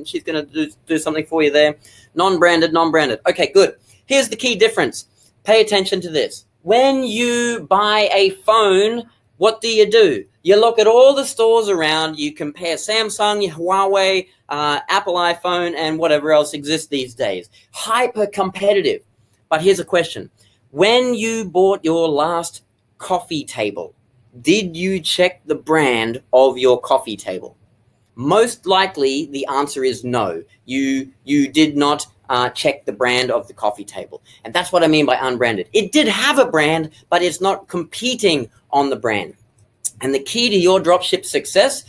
She's going to do something for you there. Non-branded. Okay, good. Here's the key difference. Pay attention to this. When you buy a phone, what do? You look at all the stores around, you compare Samsung, Huawei, Apple iPhone, and whatever else exists these days. Hyper competitive. But here's a question. When you bought your last coffee table, did you check the brand of your coffee table? Most likely, the answer is no. You did not check the brand of the coffee table. And that's what I mean by unbranded. It did have a brand, but it's not competing on the brand. And the key to your dropship success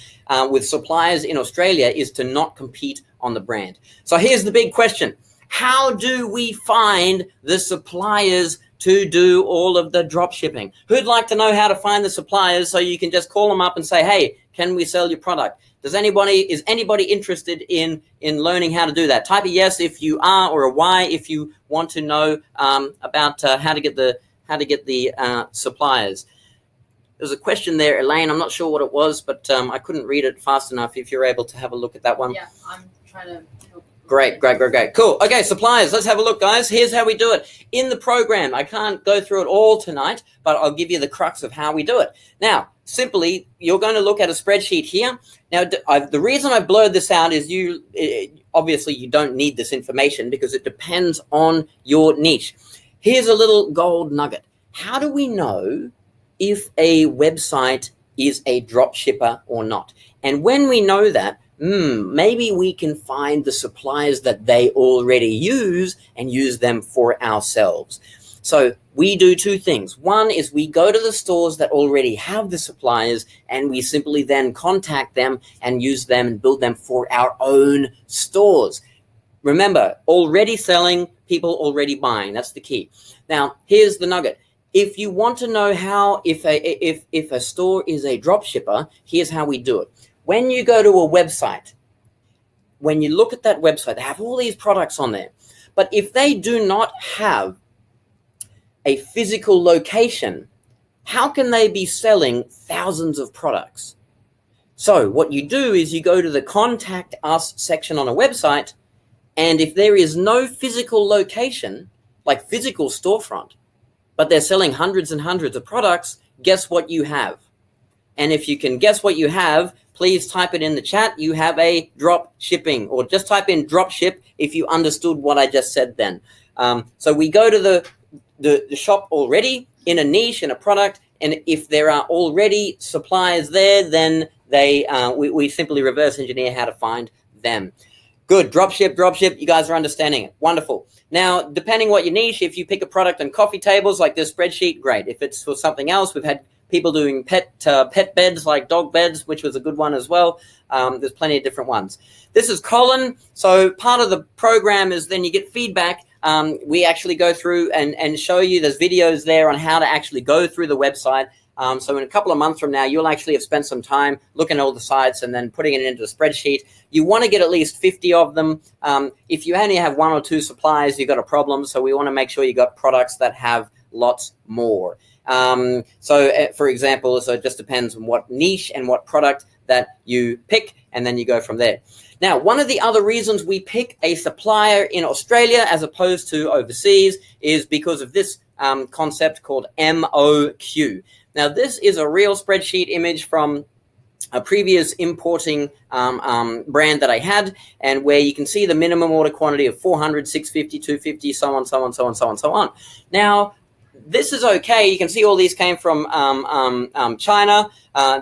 with suppliers in Australia is to not compete on the brand. So here's the big question. How do we find the suppliers to do all of the drop shipping? Who'd like to know how to find the suppliers so you can just call them up and say, hey, can we sell your product? Is anybody interested in learning how to do that? Type a yes if you are, or a Y if you want to know about how to get the suppliers. There's a question there, Elaine. I'm not sure what it was, but I couldn't read it fast enough. If you're able to have a look at that one. Yeah, I'm trying to help. Great. Cool. Okay, suppliers. Let's have a look, guys. Here's how we do it. In the program, I can't go through it all tonight, but I'll give you the crux of how we do it. Now, simply, you're going to look at a spreadsheet here. Now, the reason I blurred this out is obviously you don't need this information because it depends on your niche. Here's a little gold nugget. How do we know if a website is a drop shipper or not? And when we know that, maybe we can find the suppliers that they already use and use them for ourselves. So we do two things. One is we go to the stores that already have the suppliers and we simply then contact them and use them and build them for our own stores. Remember, already selling, people already buying. That's the key. Now, here's the nugget. If you want to know how, if a store is a drop shipper, here's how we do it. When you go to a website, when you look at that website, they have all these products on there. But if they do not have a physical location, how can they be selling thousands of products? So what you do is you go to the Contact Us section on a website, and if there is no physical location, like physical storefront, but they're selling hundreds and hundreds of products, guess what you have? And if you can guess what you have, please type it in the chat. You have a drop shipping, or just type in drop ship if you understood what I just said then. So we go to the shop already in a niche, in a product, and if there are already suppliers there, then we simply reverse engineer how to find them. Good. Drop ship. You guys are understanding it. Wonderful. Now, depending what your niche, if you pick a product on coffee tables like this spreadsheet, great. If it's for something else, we've had people doing pet beds like dog beds, which was a good one as well. There's plenty of different ones. This is Colin. So part of the program is then you get feedback. We actually go through and show you, there's videos there on how to actually go through the website. So in a couple of months from now, you'll actually have spent some time looking at all the sites and then putting it into a spreadsheet. You want to get at least 50 of them. If you only have one or two suppliers, you've got a problem. So we want to make sure you got products that have lots more. For example, so it just depends on what niche and what product that you pick, and then you go from there. Now, one of the other reasons we pick a supplier in Australia as opposed to overseas is because of this concept called MOQ. Now, this is a real spreadsheet image from a previous importing brand that I had, and where you can see the minimum order quantity of 400, 650, 250, so on, so on, so on, so on, so on. Now, this is okay. You can see all these came from China.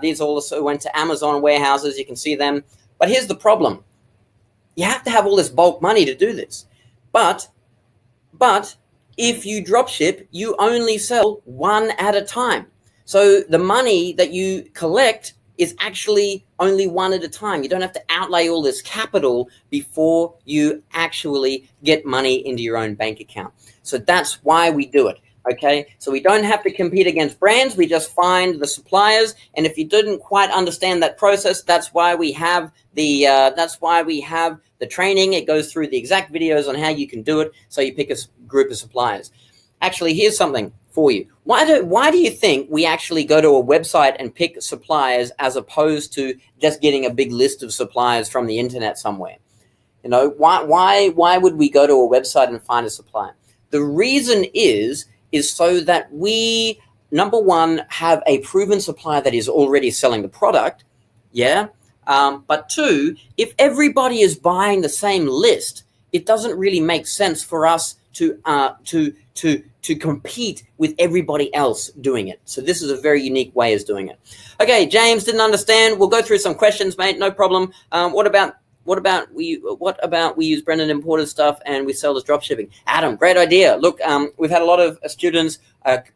These also went to Amazon warehouses. You can see them. But here's the problem. You have to have all this bulk money to do this. But if you drop ship, you only sell one at a time. So the money that you collect is actually only one at a time. You don't have to outlay all this capital before you actually get money into your own bank account. So that's why we do it. Okay, so we don't have to compete against brands. We just find the suppliers, and if you didn't quite understand that process, that's why we have the training. It goes through the exact videos on how you can do it. So you pick a group of suppliers. Actually, here's something for you. Why do you think we actually go to a website and pick suppliers as opposed to just getting a big list of suppliers from the internet somewhere? You know, why would we go to a website and find a supplier? The reason is so that we number one, have a proven supplier that is already selling the product. Yeah. But two, if everybody is buying the same list, it doesn't really make sense for us to compete with everybody else doing it. So this is a very unique way of doing it. Okay, James didn't understand. We'll go through some questions, mate. No problem. What about we use Brendan imported stuff and we sell as drop shipping? Adam, great idea. Look, we've had a lot of students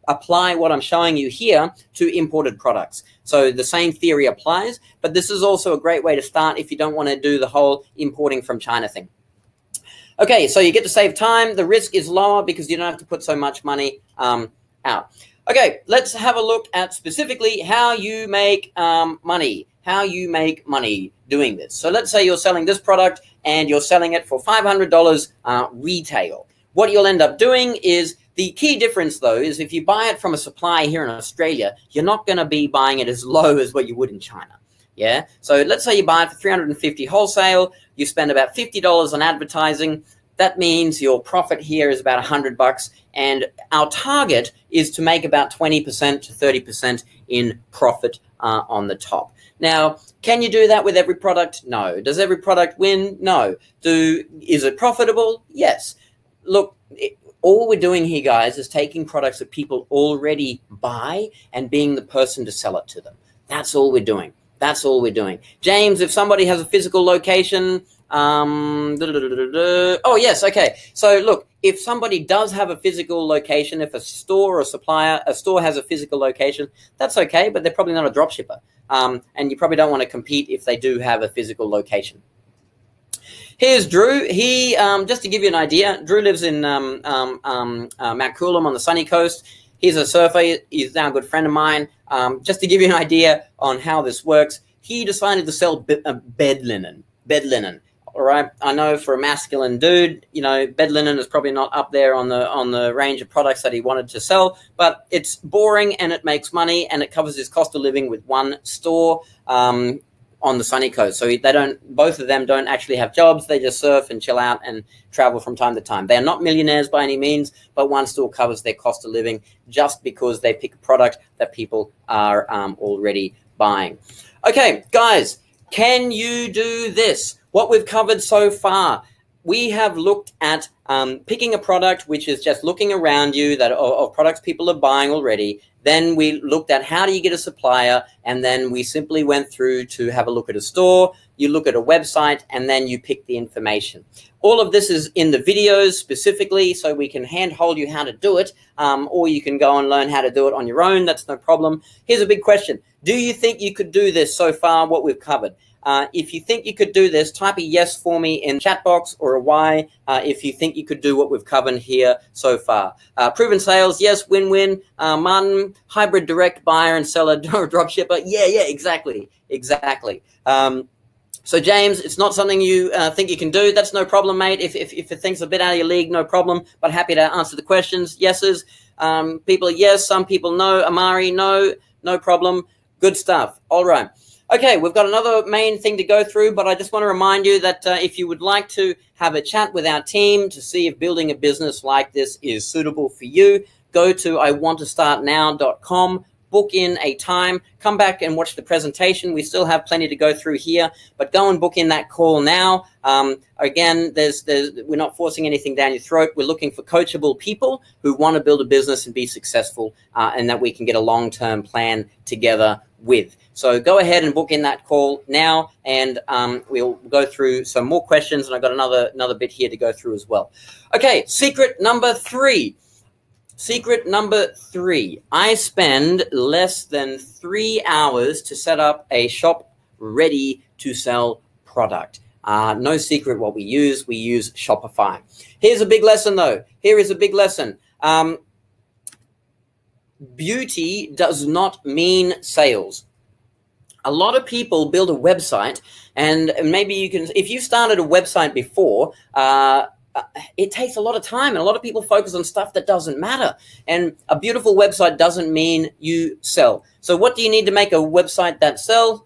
apply what I'm showing you here to imported products. So the same theory applies, but this is also a great way to start if you don't want to do the whole importing from China thing. Okay, so you get to save time. The risk is lower because you don't have to put so much money out. Okay, let's have a look at specifically how you make money. How you make money doing this. So let's say you're selling this product and you're selling it for $500 retail. What you'll end up doing is, the key difference though is if you buy it from a supplier here in Australia, you're not going to be buying it as low as what you would in China. Yeah. So let's say you buy it for $350 wholesale. You spend about $50 on advertising. That means your profit here is about $100, and our target is to make about 20% to 30% in profit on the top. Now, can you do that with every product? No. Does every product win? No. Is it profitable? Yes. Look, all we're doing here, guys, is taking products that people already buy and being the person to sell it to them. That's all we're doing. That's all we're doing. James, if somebody has a physical location, oh, yes, okay. So, look, if somebody does have a physical location, if a store or supplier, a store has a physical location, that's okay, but they're probably not a drop shipper. And you probably don't want to compete if they do have a physical location. Here's Drew. He, just to give you an idea, Drew lives in Mount Coolum on the sunny coast. He's a surfer. He's now a good friend of mine. Just to give you an idea on how this works, he decided to sell bed linen. All right. I know for a masculine dude, you know, bed linen is probably not up there on the range of products that he wanted to sell, but it's boring and it makes money and it covers his cost of living with one store on the sunny coast. So both of them don't actually have jobs. They just surf and chill out and travel from time to time. They're not millionaires by any means, but one store covers their cost of living just because they pick a product that people are already buying. Okay, guys, can you do this? What we've covered so far, we have looked at picking a product which is just looking around you of products people are buying already. Then we looked at how do you get a supplier, and then we simply went through to have a look at a store, you look at a website, and then you pick the information. All of this is in the videos specifically, so we can handhold you how to do it, or you can go and learn how to do it on your own. That's no problem. Here's a big question. Do you think you could do this so far, what we've covered? If you think you could do this, type a yes for me in chat box, or a Y if you think you could do what we've covered here so far. Proven sales, yes, win-win. Martin, hybrid direct buyer and seller drop shipper. Yeah, exactly. So James, it's not something you think you can do. That's no problem, mate. If it thinks a bit out of your league, no problem. But happy to answer the questions. Yeses. People are yes, some people no. Amari, no problem. Good stuff. All right. Okay, we've got another main thing to go through, but I just want to remind you that if you would like to have a chat with our team to see if building a business like this is suitable for you, go to iwanttostartnow.com, book in a time, come back and watch the presentation. We still have plenty to go through here, but go and book in that call now. Again, we're not forcing anything down your throat. We're looking for coachable people who want to build a business and be successful, and that we can get a long-term plan together with. So go ahead and book in that call now, and we'll go through some more questions, and I've got another bit here to go through as well. Okay, secret number 3. Secret number 3. I spend less than 3 hours to set up a shop ready to sell product. No secret what we use Shopify. Here's a big lesson though. Here is a big lesson. Beauty does not mean sales. A lot of people build a website, and maybe you can, if you started a website before, it takes a lot of time, and a lot of people focus on stuff that doesn't matter. And a beautiful website doesn't mean you sell. So what do you need to make a website that sells?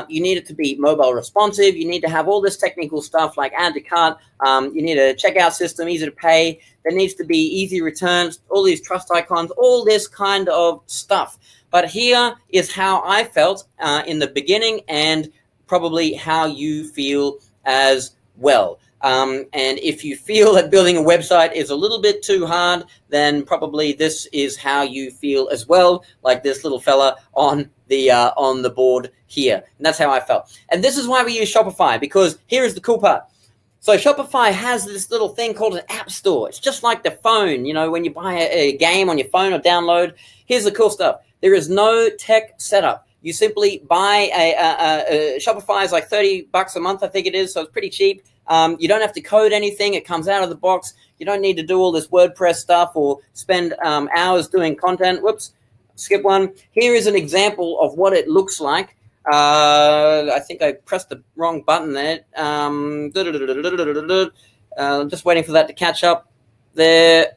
You need it to be mobile responsive. You need to have all this technical stuff like add to cart. You need a checkout system, easy to pay. There needs to be easy returns, all these trust icons, all this kind of stuff. But here is how I felt in the beginning, and probably how you feel as well. And if you feel that building a website is a little bit too hard, then probably this is how you feel as well, like this little fella on the board here. And that's how I felt. And this is why we use Shopify, because here is the cool part. So Shopify has this little thing called an app store. It's just like the phone, you know, when you buy a game on your phone or download. Here's the cool stuff. There is no tech setup. You simply buy Shopify is like $30 a month, I think it is, so it's pretty cheap. You don't have to code anything. It comes out of the box. You don't need to do all this WordPress stuff or spend hours doing content. Whoops, skip one. Here is an example of what it looks like. I think I pressed the wrong button there. Just waiting for that to catch up there.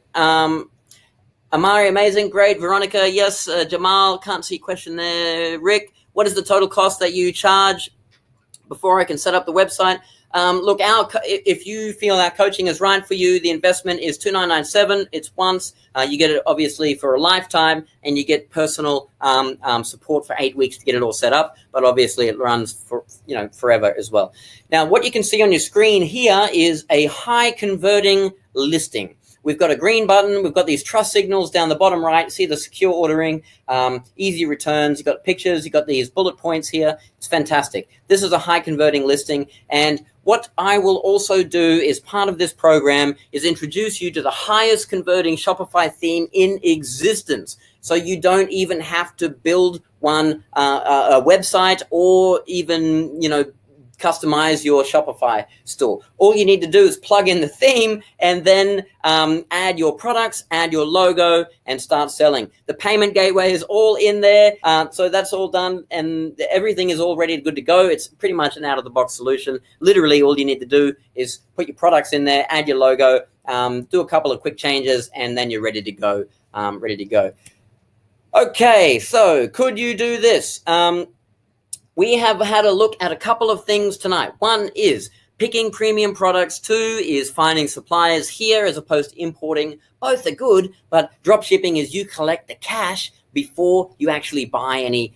Amari, amazing, great. Veronica, yes. Jamal, can't see question there. Rick, what is the total cost that you charge before I can set up the website? Look, if you feel our coaching is right for you, the investment is $2,997. It's once. You get it obviously for a lifetime, and you get personal support for 8 weeks to get it all set up. But obviously, it runs for forever as well. Now, what you can see on your screen here is a high converting listing. We've got a green button. We've got these trust signals down the bottom right. See the secure ordering, easy returns. You've got pictures. You've got these bullet points here. It's fantastic. This is a high converting listing. And what I will also do is part of this program is introduce you to the highest converting Shopify theme in existence. So you don't even have to build one, a website, or even, customize your Shopify store. All you need to do is plug in the theme and then add your products, add your logo, and start selling. The payment gateway is all in there. So that's all done, and everything is all ready, good to go. It's pretty much an out-of-the-box solution. Literally, all you need to do is put your products in there, add your logo, do a couple of quick changes, and then you're ready to go. Okay, so could you do this? We have had a look at a couple of things tonight. One is picking premium products. Two is finding suppliers here as opposed to importing. Both are good, but drop shipping is you collect the cash before you actually buy any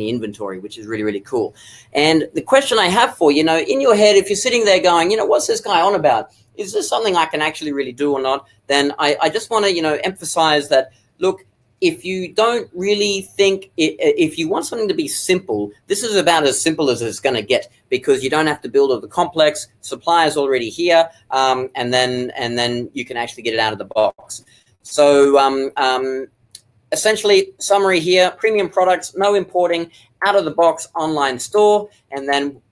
inventory, which is really, really cool. And the question I have for you, in your head, if you're sitting there going, what's this guy on about? Is this something I can actually really do or not? Then I just want to, emphasize that, look, if you don't really think, if you want something to be simple, this is about as simple as it's going to get, because you don't have to build all the complex. Suppliers already here, and then you can actually get it out of the box. So essentially, summary here: premium products, no importing, out of the box online store, and then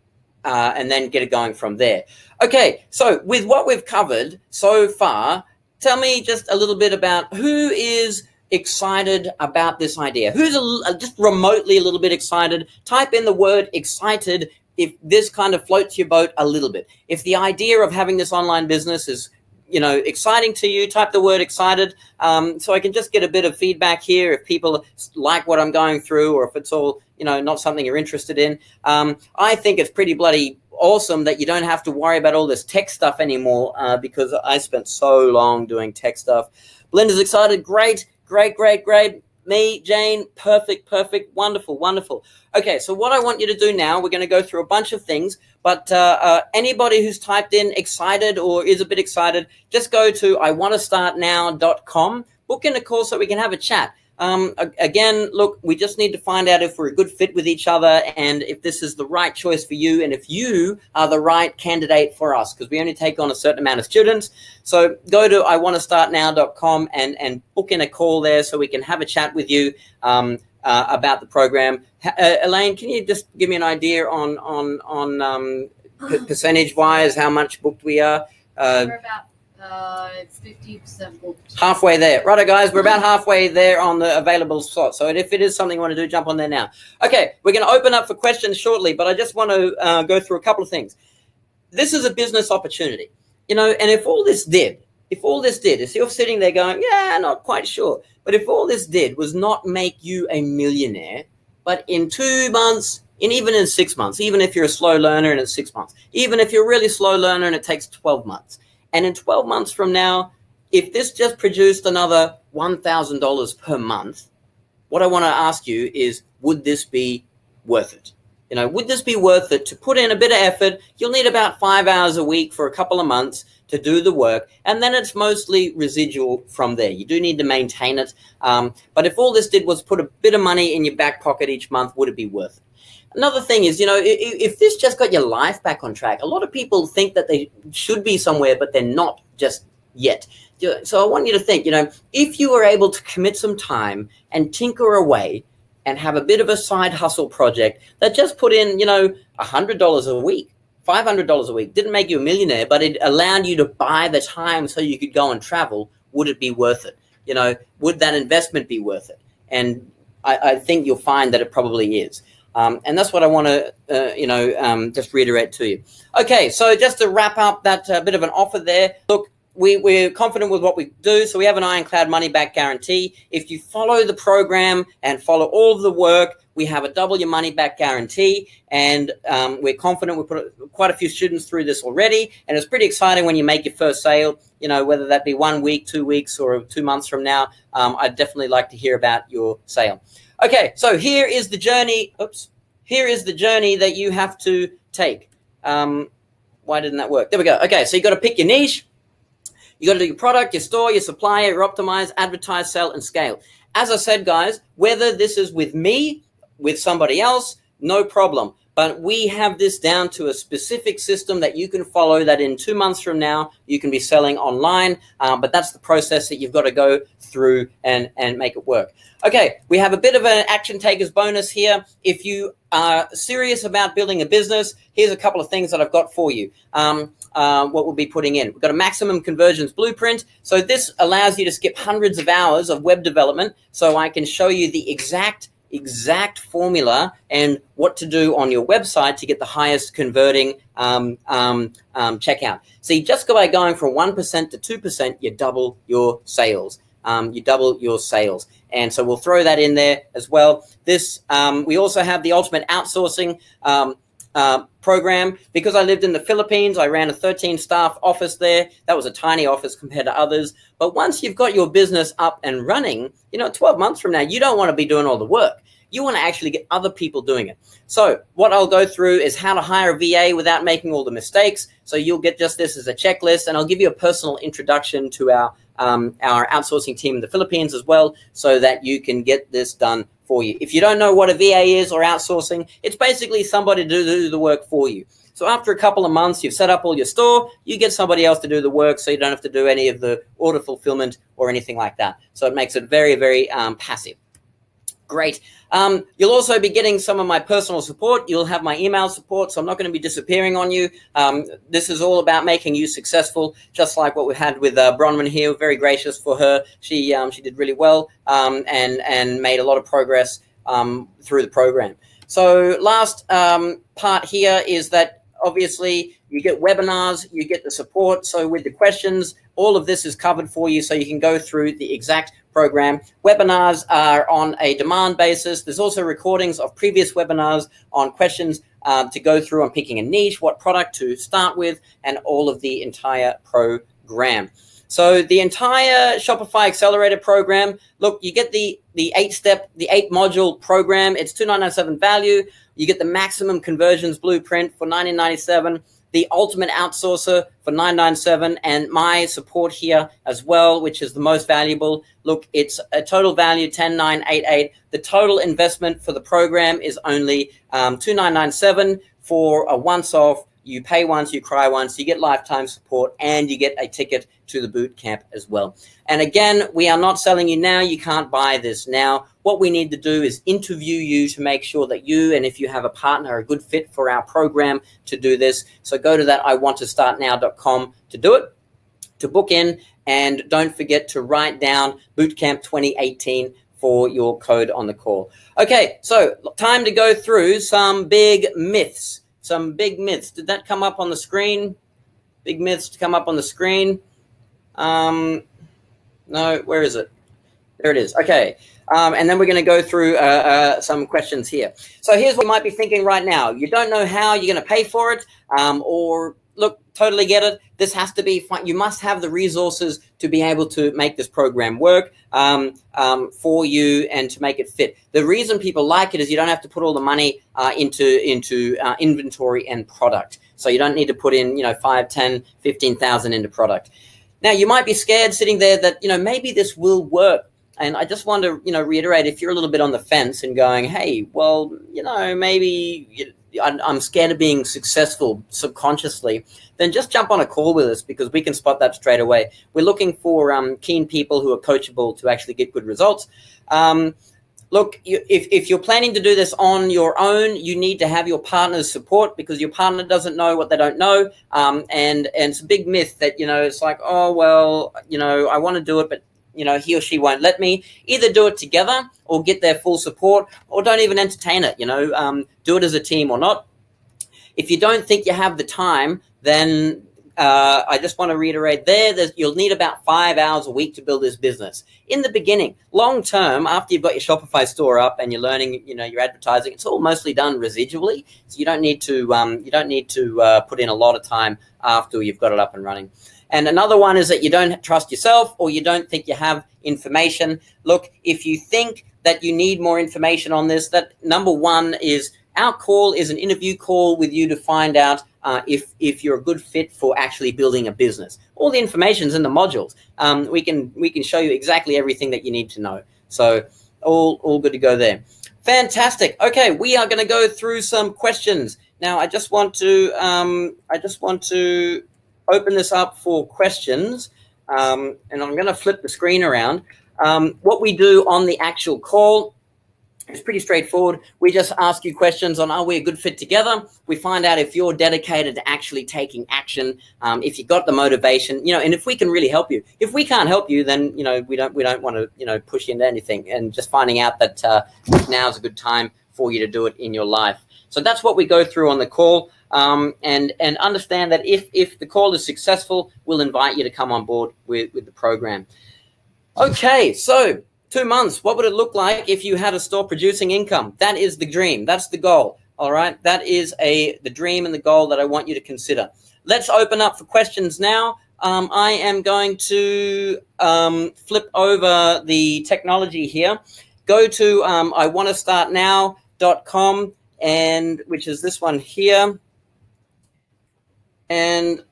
get it going from there. Okay, so with what we've covered so far, tell me just a little bit about who is excited about this idea. Who's just remotely a little bit excited? Type in the word excited if this kind of floats your boat a little bit. If the idea of having this online business is, exciting to you, type the word excited, so I can just get a bit of feedback here if people like what I'm going through, or if it's all, not something you're interested in. I think it's pretty bloody awesome that you don't have to worry about all this tech stuff anymore, because I spent so long doing tech stuff. Belinda's excited. Great. Great. Me, Jane, perfect, wonderful. Okay, so what I want you to do now, we're going to go through a bunch of things, but anybody who's typed in excited or is a bit excited, just go to iwantostartnow.com, book in a call so we can have a chat. Again, look, we just need to find out if we're a good fit with each other and if this is the right choice for you and if you are the right candidate for us, because we only take on a certain amount of students. So go to iwantostartnow.com and book in a call there so we can have a chat with you about the program. Elaine, can you just give me an idea on percentage-wise how much booked we are? We're about it's 50% booked. Halfway there. Righto, guys, we're about halfway there on the available slot. So if it is something you want to do, jump on there now. Okay, we're going to open up for questions shortly, but I just want to go through a couple of things. This is a business opportunity, and if all this did, if you're sitting there going, yeah, not quite sure, but if all this did was not make you a millionaire, but in 2 months, even in 6 months, even if you're a slow learner and it's 6 months, even if you're a really slow learner and it takes 12 months. And in 12 months from now, if this just produced another $1,000 per month, what I want to ask you is, would this be worth it? You know, would this be worth it to put in a bit of effort? You'll need about 5 hours a week for a couple of months to do the work, and then it's mostly residual from there. You do need to maintain it. But if all this did was put a bit of money in your back pocket each month, would it be worth it? Another thing is, you know, if this just got your life back on track, a lot of people think that they should be somewhere, but they're not just yet. So I want you to think, you know, if you were able to commit some time and tinker away and have a bit of a side hustle project that just put in, you know, $100 a week, $500 a week, didn't make you a millionaire, but it allowed you to buy the time so you could go and travel, would it be worth it? You know, would that investment be worth it? And I think you'll find that it probably is. And that's what I want to, just reiterate to you. Okay, so just to wrap up that bit of an offer there, look, we're confident with what we do, so we have an ironclad money-back guarantee. If you follow the program and follow all of the work, we have a double your money-back guarantee, and we're confident. We put quite a few students through this already, and it's pretty exciting when you make your first sale, you know, whether that be 1 week, 2 weeks, or 2 months from now. I'd definitely like to hear about your sale. Okay, so here is the journey. Oops. Here is the journey that you have to take. Why didn't that work? There we go. Okay, so you got to pick your niche. You got to do your product, your store, your supplier, your optimize, advertise, sell, and scale. As I said, guys, whether this is with me, with somebody else, no problem. But we have this down to a specific system that you can follow, that in 2 months from now, you can be selling online. But that's the process that you've got to go through and make it work. Okay, we have a bit of an action takers bonus here. If you are serious about building a business, here's a couple of things that I've got for you. What we'll be putting in. We've got a maximum conversions blueprint. So this allows you to skip hundreds of hours of web development. So I can show you the exact formula and what to do on your website to get the highest converting checkout. See, just by going from 1% to 2%, you double your sales. And so we'll throw that in there as well. This we also have the ultimate outsourcing program. Because I lived in the Philippines, I ran a 13-staff office there. That was a tiny office compared to others. But once you've got your business up and running, you know, 12 months from now, you don't want to be doing all the work. You want to actually get other people doing it. So what I'll go through is how to hire a VA without making all the mistakes. So you'll get just this as a checklist, and I'll give you a personal introduction to our outsourcing team in the Philippines as well, so that you can get this done for you. If you don't know what a VA is or outsourcing, it's basically somebody to do the work for you. So after a couple of months, you've set up all your store, you get somebody else to do the work, so you don't have to do any of the order fulfillment or anything like that. So it makes it very, very passive. Great. You'll also be getting some of my personal support. You'll have my email support, so I'm not going to be disappearing on you. This is all about making you successful, just like what we had with Bronwyn here. Very gracious for her. She did really well and made a lot of progress through the program. So last part here is that obviously you get webinars, you get the support. So with the questions, all of this is covered for you, so you can go through the exact program. Webinars are on a demand basis. There's also recordings of previous webinars on questions to go through on picking a niche, what product to start with, and all of the entire program. So the entire Shopify Accelerator program, look, you get the 8-module program. It's $2,997 value. You get the maximum conversions blueprint for $19.97. The ultimate outsourcer for $997, and my support here as well, which is the most valuable. Look, it's a total value $10,988. The total investment for the program is only $2,997 for a once-off. You pay once, you cry once, you get lifetime support, and you get a ticket to the boot camp as well. And again, we are not selling you now. You can't buy this now. What we need to do is interview you to make sure that you, and if you have a partner, are a good fit for our program to do this. So go to that iwanttostartnow.com to do it, to book in, and don't forget to write down Bootcamp 2018 for your code on the call. Okay, so time to go through some big myths. Some big myths. Did that come up on the screen? Big myths to come up on the screen. No, where is it? There it is. Okay. And then we're going to go through some questions here. So here's what you might be thinking right now. You don't know how you're going to pay for it, or look, totally get it. This has to be fun. You must have the resources to be able to make this program work for you and to make it fit. The reason people like it is you don't have to put all the money into inventory and product. So you don't need to put in, 5, 10, 15,000 into product. Now, you might be scared sitting there that, maybe this will work. And I just want to, reiterate, if you're a little bit on the fence and going, hey, well, maybe I'm scared of being successful subconsciously, then just jump on a call with us, because we can spot that straight away. We're looking for keen people who are coachable to actually get good results. Look, if you're planning to do this on your own, you need to have your partner's support, because your partner doesn't know what they don't know. And it's a big myth that, it's like, oh, well, I want to do it, but he or she won't let me. Either do it together or get their full support, or don't even entertain it, do it as a team or not. If you don't think you have the time, then I just want to reiterate you'll need about 5 hours a week to build this business. In the beginning, long term, after you've got your Shopify store up and you're learning, your advertising, it's all mostly done residually. So you don't need to put in a lot of time after you've got it up and running. And another one is that you don't trust yourself, or you don't think you have information. Look, if you think that you need more information on this, that number one is our call is an interview call with you to find out if you're a good fit for actually building a business. All the information's in the modules. We can show you exactly everything that you need to know. So all good to go there. Fantastic. Okay, we are going to go through some questions now. I just want to open this up for questions, and I'm going to flip the screen around. What we do on the actual call is pretty straightforward. We just ask you questions on, are we a good fit together? We find out if you're dedicated to actually taking action, if you got the motivation, and if we can really help you. If we can't help you, then, we don't want to, push you into anything, and just finding out that now's a good time for you to do it in your life. So that's what we go through on the call. And understand that if the call is successful, we'll invite you to come on board with the program. Okay, so 2 months, what would it look like if you had a store producing income? That is the dream. That's the goal. All right, that is the dream and the goal that I want you to consider. Let's open up for questions now. I am going to flip over the technology here. Go to iwannastartnow.com, and which is this one here. And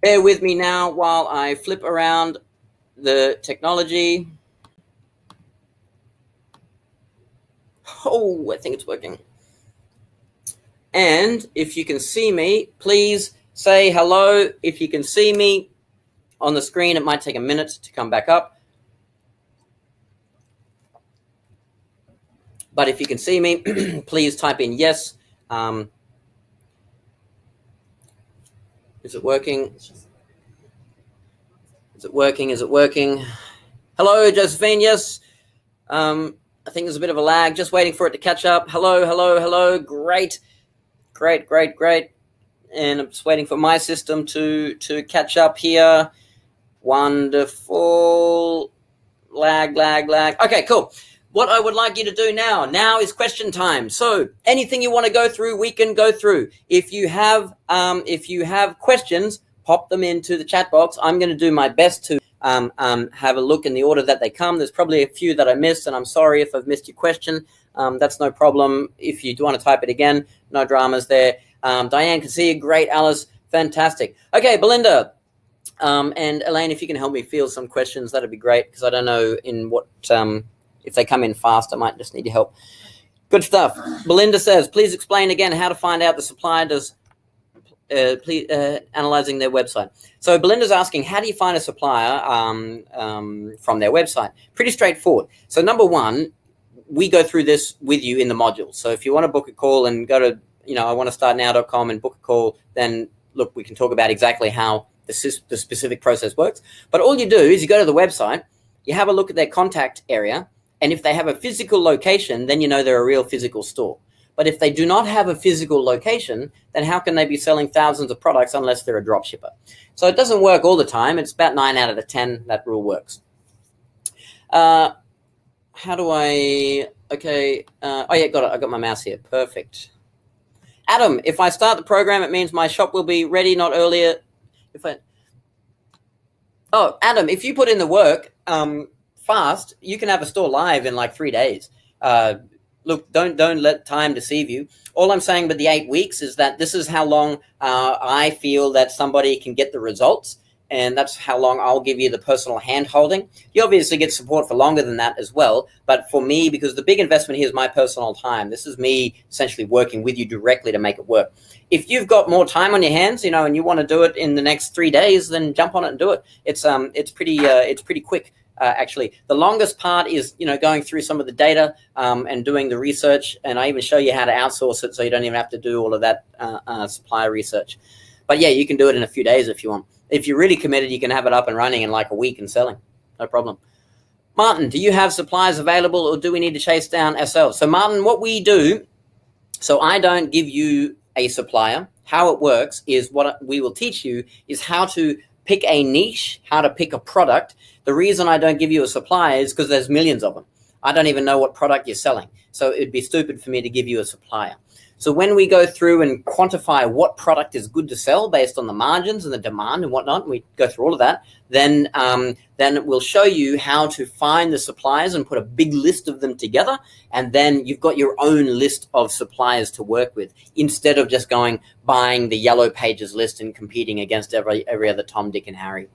bear with me now while I flip around the technology. Oh, I think it's working. And if you can see me, please say hello. If you can see me on the screen, it might take a minute to come back up. But if you can see me, please type in yes. Is it working? Is it working? Is it working? Hello, Josephine. Yes. I think there's a bit of a lag. Just waiting for it to catch up. Hello, hello, hello. Great. Great, great, great. And I'm just waiting for my system to catch up here. Wonderful. Lag, lag, lag. Okay, cool. What I would like you to do now is question time. So anything you want to go through, we can go through. If you have questions, pop them into the chat box. I'm going to do my best to have a look in the order that they come. There's probably a few that I missed, and I'm sorry if I've missed your question. That's no problem. If you do want to type it again, no dramas there. Diane can see you. Great, Alice. Fantastic. Okay, Belinda and Elaine, if you can help me field some questions, that'd be great, because I don't know in what if they come in fast, I might just need your help. Good stuff. Belinda says, please explain again how to find out the supplier does analyzing their website. So Belinda's asking, how do you find a supplier from their website? Pretty straightforward. So number one, we go through this with you in the module. So if you want to book a call and go to, iwannastartnow.com and book a call, then look, we can talk about exactly how the specific process works. But all you do is you go to the website, you have a look at their contact area, and if they have a physical location, then you know they're a real physical store. But if they do not have a physical location, then how can they be selling thousands of products unless they're a drop shipper? So it doesn't work all the time. It's about 9 out of the 10 that rule works. how do I, okay. Oh yeah, got it. I got my mouse here. Perfect. Adam, if I start the program, it means my shop will be ready not earlier. Oh, Adam, if you put in the work fast, you can have a store live in like 3 days. Look, don't let time deceive you. All I'm saying with the 8 weeks is that this is how long I feel that somebody can get the results, and that's how long I'll give you the personal hand-holding. You obviously get support for longer than that as well, but for me, because the big investment here is my personal time, this is me essentially working with you directly to make it work. If you've got more time on your hands, you know, and you want to do it in the next 3 days, then jump on it and do it. It's pretty quick. Actually, the longest part is, you know, going through some of the data and doing the research, and I even show you how to outsource it so you don't even have to do all of that supplier research. But yeah, you can do it in a few days if you want. If you're really committed, you can have it up and running in like a week and selling. No problem. Martin, do you have suppliers available, or do we need to chase down ourselves? So Martin, what we do, so I don't give you a supplier. How it works is what we will teach you is how to pick a niche, how to pick a product. The reason I don't give you a supplier is because there's millions of them. I don't even know what product you're selling. So it'd be stupid for me to give you a supplier. So when we go through and quantify what product is good to sell based on the margins and the demand and whatnot, and we go through all of that, then we'll show you how to find the suppliers and put a big list of them together. And then you've got your own list of suppliers to work with, instead of just buying the Yellow Pages list and competing against every other Tom, Dick, and Harry.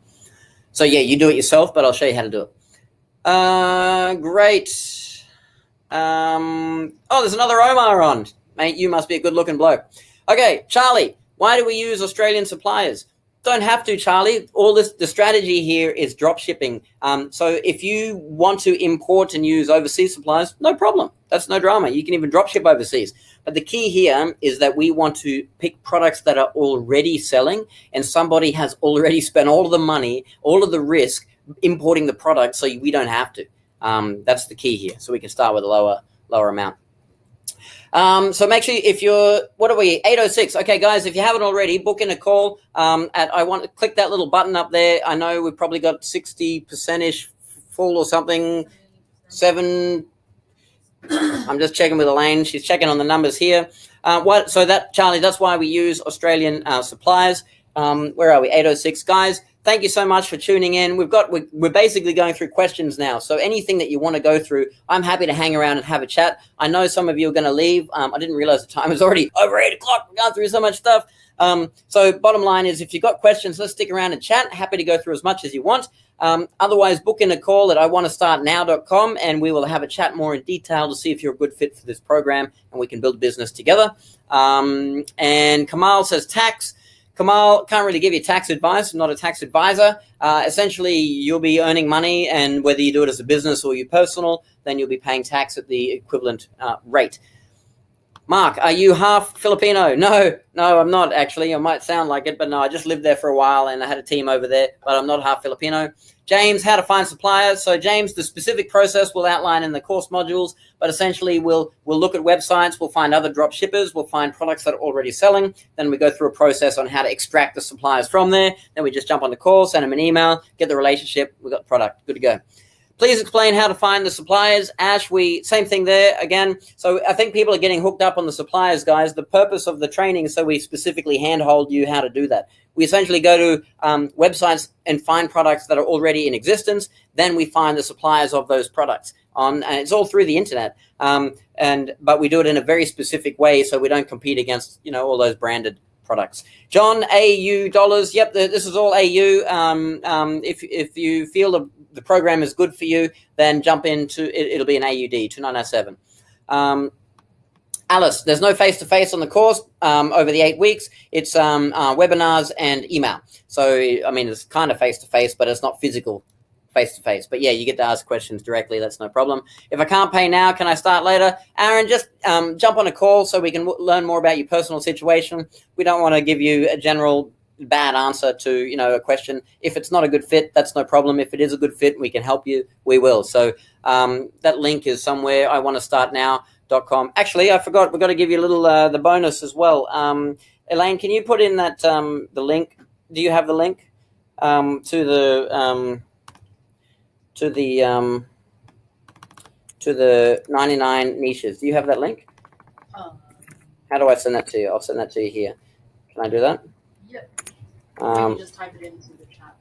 So yeah, you do it yourself, but I'll show you how to do it. Great. Oh, there's another Omar on. Mate, you must be a good-looking bloke. Okay, Charlie, why do we use Australian suppliers? Don't have to, Charlie. The strategy here is drop shipping. So if you want to import and use overseas suppliers, no problem. That's no drama. You can even drop ship overseas. But the key here is that we want to pick products that are already selling, and somebody has already spent all of the money, all of the risk importing the product, so we don't have to. That's the key here. So we can start with a lower amount. So make sure if you're, what are we, 8:06. Okay, guys, if you haven't already, book in a call. I want to click that little button up there. I know we've probably got 60%-ish full or something. 7. I'm just checking with Elaine. She's checking on the numbers here. So that, Charlie, that's why we use Australian suppliers. Where are we? 8:06, guys. Thank you so much for tuning in. We're basically going through questions now. So anything that you want to go through, I'm happy to hang around and have a chat. I know some of you are going to leave. I didn't realize the time was already over 8 o'clock. We've gone through so much stuff. So bottom line is, if you've got questions, let's stick around and chat. Happy to go through as much as you want. Otherwise, book in a call at iwantastartnow.com, and we will have a chat more in detail to see if you're a good fit for this program, and we can build a business together. And Kamal says tax. Kamal, can't really give you tax advice. I'm not a tax advisor. Essentially, you'll be earning money, and whether you do it as a business or you personal, then you'll be paying tax at the equivalent rate. Mark, are you half Filipino? No, I'm not actually. I might sound like it, but no, I just lived there for a while and I had a team over there, but I'm not half Filipino. James, how to find suppliers. So James, the specific process we'll outline in the course modules, but essentially we'll look at websites, we'll find other drop shippers, we'll find products that are already selling, then we go through a process on how to extract the suppliers from there, then we just jump on the call, send them an email, get the relationship, we've got the product, good to go. Please explain how to find the suppliers. Ash, same thing there again. So I think people are getting hooked up on the suppliers, guys. The purpose of the training is so we specifically handhold you how to do that. We essentially go to websites and find products that are already in existence. Then we find the suppliers of those products. And it's all through the internet. But we do it in a very specific way so we don't compete against, you know, all those branded products. John, AU dollars. Yep, this is all AU. If you feel the program is good for you, then jump into it. It'll be an AUD, 2907. Alice, there's no face-to-face on the course over the 8 weeks. It's webinars and email. So, I mean, it's kind of face-to-face, but it's not physical face-to-face. But, yeah, you get to ask questions directly. That's no problem. If I can't pay now, can I start later? Aaron, just jump on a call so we can learn more about your personal situation. We don't want to give you a general bad answer to, you know, a question. If it's not a good fit, that's no problem. If it is a good fit, we can help you, we will. So that link is somewhere, iwantastartnow.com. Actually, I forgot, we've got to give you a little the bonus as well. Elaine, can you put in that the link? Do you have the link to the to the 99 niches. Do you have that link? How do I send that to you? I'll send that to you here. Can I do that? Yep. You can just type it into the chat.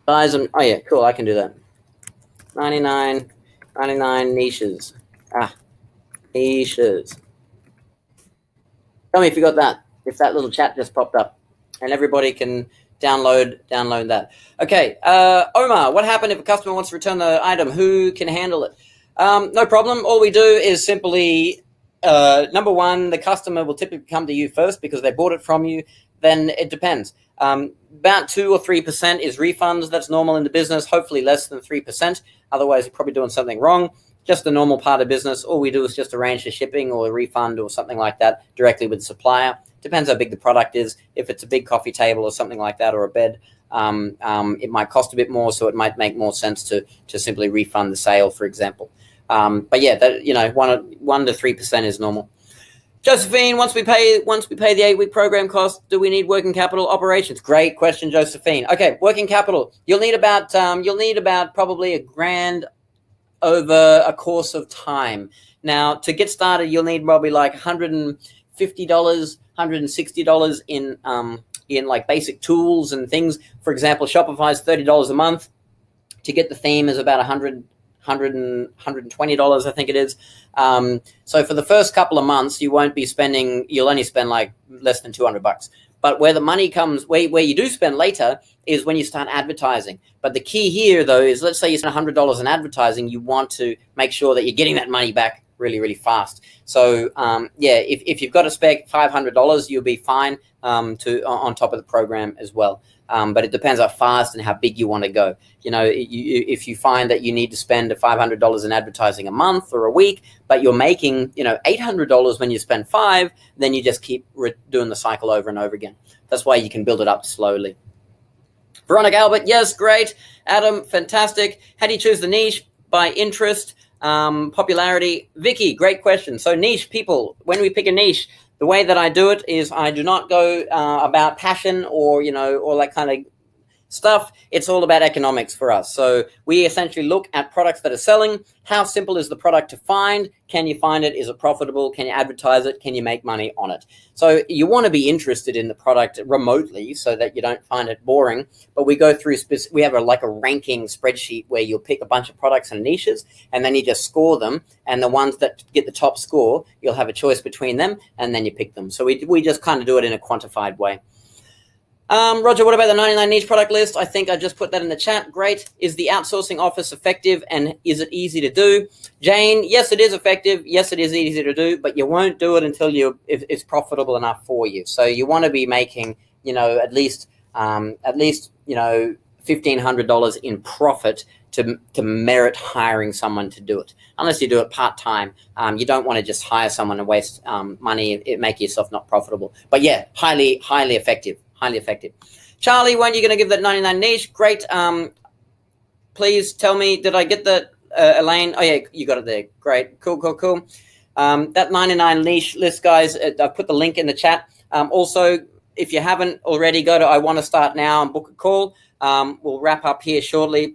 Guys, oh yeah, cool. I can do that. 99 niches. Niches. Tell me if you got that. If that little chat just popped up, and everybody can download that. Okay, Omar, what happened if a customer wants to return the item? Who can handle it? No problem. All we do is simply, number one, the customer will typically come to you first because they bought it from you. Then it depends. About 2 or 3% is refunds. That's normal in the business, hopefully less than 3%. Otherwise, you're probably doing something wrong. Just the normal part of business. All we do is just arrange the shipping or a refund or something like that directly with the supplier. Depends how big the product is. If it's a big coffee table or something like that, or a bed, it might cost a bit more, so it might make more sense to simply refund the sale, for example. But yeah, that, 1 to 3% is normal. Josephine, once we pay the 8-week program cost, do we need working capital operations? Great question, Josephine. Okay, working capital. You'll need about probably $1,000 over a course of time. Now, to get started, you'll need probably like $150, $160 in like basic tools and things. For example, Shopify's $30 a month. To get the theme is about $120, I think it is. So for the first couple of months, you'll only spend like less than $200. But where the money comes, where you do spend later, is when you start advertising. But the key here, though, is let's say you spend $100 in advertising, you want to make sure that you're getting that money back really, really fast. So, yeah, if you've got a spare $500, you'll be fine on top of the program as well. But it depends how fast and how big you want to go. If you find that you need to spend $500 in advertising a month or a week, but you're making, $800 when you spend $5, then you just keep doing the cycle over and over again. That's why you can build it up slowly. Veronica Albert, yes, great. Adam, fantastic. How do you choose the niche? By interest, popularity. Vicky, great question. So niche people, when we pick a niche, the way that I do it is I do not go about passion or, all that kind of stuff. It's all about economics for us. So we essentially look at products that are selling. How simple is the product to find? Can you find it? Is it profitable? Can you advertise it? Can you make money on it? So you want to be interested in the product remotely so that you don't find it boring. But we go through, we have a ranking spreadsheet where you'll pick a bunch of products and niches, and then you just score them. And the ones that get the top score, you'll have a choice between them, and then you pick them. So we just kind of do it in a quantified way. Roger, what about the 99 niche product list? I think I just put that in the chat. Great. Is the outsourcing office effective, and is it easy to do? Jane, yes, it is effective. Yes, it is easy to do, but you won't do it until it's profitable enough for you. So you want to be making, at least $1,500 in profit to merit hiring someone to do it. Unless you do it part-time, you don't want to just hire someone and waste money. It make yourself not profitable. But yeah, highly effective. Highly effective. Charlie, when are you going to give that 99 niche? Great. Please tell me, did I get that, Elaine? Oh, yeah, you got it there. Great. Cool. That 99 niche list, guys, I've put the link in the chat. Also, if you haven't already, go to I Want to Start Now and book a call. We'll wrap up here shortly.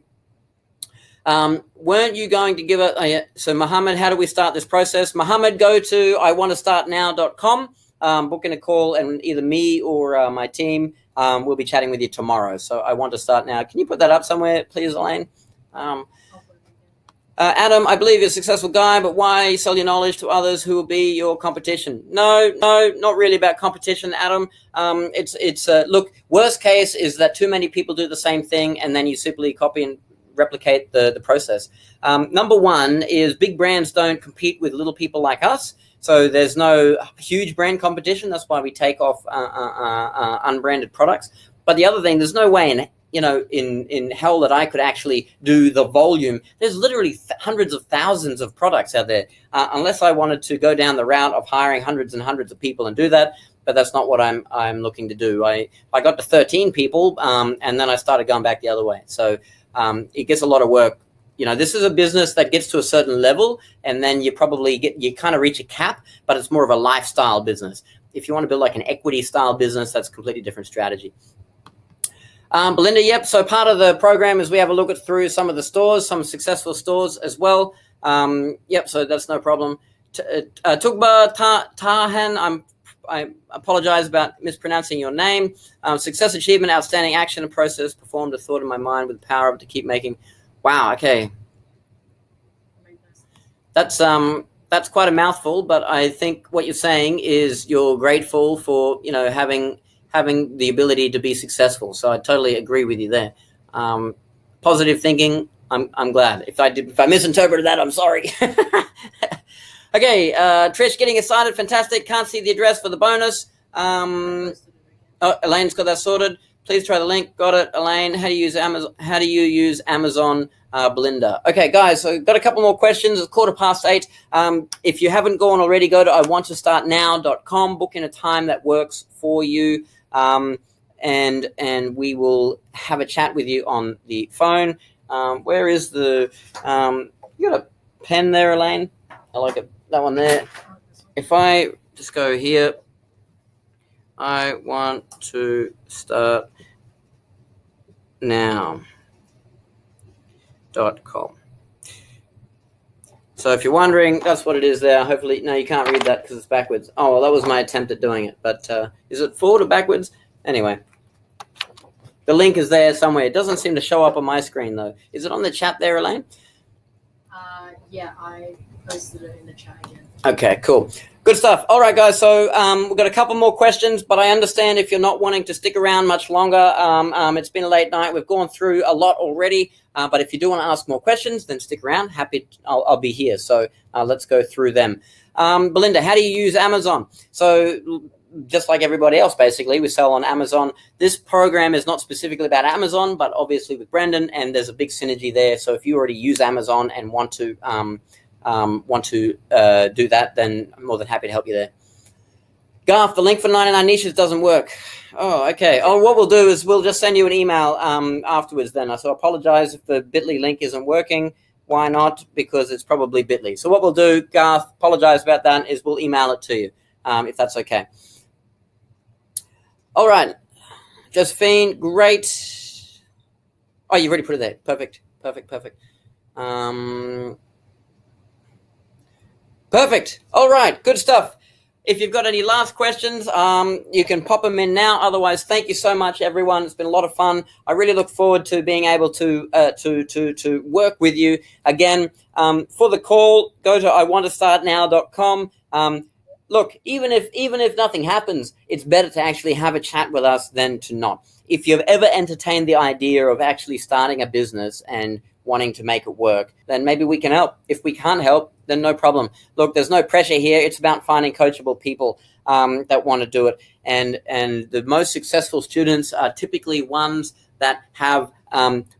Weren't you going to give it? Oh, yeah. So, Mohammed, how do we start this process? Mohammed, go to iwanttostartnow.com. Booking a call, and either me or my team will be chatting with you tomorrow. So I want to start now. Can you put that up somewhere, please, Elaine? Adam, I believe you're a successful guy, but why sell your knowledge to others who will be your competition? No, not really about competition, Adam. Look, worst case is that too many people do the same thing, and then you simply copy and replicate the process. Number one is big brands don't compete with little people like us. So there's no huge brand competition. That's why we take off unbranded products. But the other thing, there's no way in hell that I could actually do the volume. There's literally hundreds of thousands of products out there. Unless I wanted to go down the route of hiring hundreds and hundreds of people and do that. But that's not what I'm looking to do. I got to 13 people, and then I started going back the other way. So it gets a lot of work. This is a business that gets to a certain level, and then you kind of reach a cap, but it's more of a lifestyle business. If you want to build like an equity style business, that's a completely different strategy. Belinda, yep. So part of the program is we have a look through some of the stores, some successful stores as well. Yep, so that's no problem. Tugba Tahan, I apologize about mispronouncing your name. Success, achievement, outstanding action and process performed a thought in my mind with the power of it to keep making. Wow, okay. That's quite a mouthful, but I think what you're saying is you're grateful for, you know, having the ability to be successful. So I totally agree with you there. Positive thinking. I'm glad. If I misinterpreted that, I'm sorry. Okay, Trish, getting excited, fantastic. Can't see the address for the bonus. Oh, Elaine's got that sorted. Please try the link. Got it, Elaine. How do you use Amazon? How do you use Amazon, Belinda? Okay, guys. So got a couple more questions. It's 8:15. If you haven't gone already, go to iwanttostartnow.com. Book in a time that works for you, and we will have a chat with you on the phone. Where is the? You got a pen there, Elaine? I like it. That one there. If I just go here, I want to start now.com. So if you're wondering, that's what it is there. Hopefully, no, you can't read that because it's backwards. Oh, well, that was my attempt at doing it. But is it forward or backwards? Anyway, the link is there somewhere. It doesn't seem to show up on my screen, though. Is it on the chat there, Elaine? Yeah, I posted it in the chat again. Okay, cool. Good stuff. All right, guys. So we've got a couple more questions, but I understand if you're not wanting to stick around much longer. It's been a late night. We've gone through a lot already, but if you do want to ask more questions, then stick around. I'll be here. So let's go through them. Belinda, how do you use Amazon? So just like everybody else, basically, we sell on Amazon. This program is not specifically about Amazon, but obviously with Brendan, and there's a big synergy there. So if you already use Amazon and want to do that, then I'm more than happy to help you there. Garth, the link for 99 niches doesn't work. Oh, okay. Oh, what we'll do is we'll just send you an email afterwards then. So I apologize if the bit.ly link isn't working. Why not? Because it's probably bit.ly. So what we'll do, Garth, apologize about that, is we'll email it to you, if that's okay. All right. Josephine, great. Oh, you've already put it there. Perfect. Perfect. All right. Good stuff. If you've got any last questions, you can pop them in now. Otherwise, thank you so much, everyone. It's been a lot of fun. I really look forward to being able to work with you again. For the call, go to iwanttostartnow.com. Look, even if nothing happens, it's better to actually have a chat with us than to not. If you've ever entertained the idea of actually starting a business and wanting to make it work, then maybe we can help. If we can't help, then no problem. Look, there's no pressure here. It's about finding coachable people that want to do it. And the most successful students are typically ones that have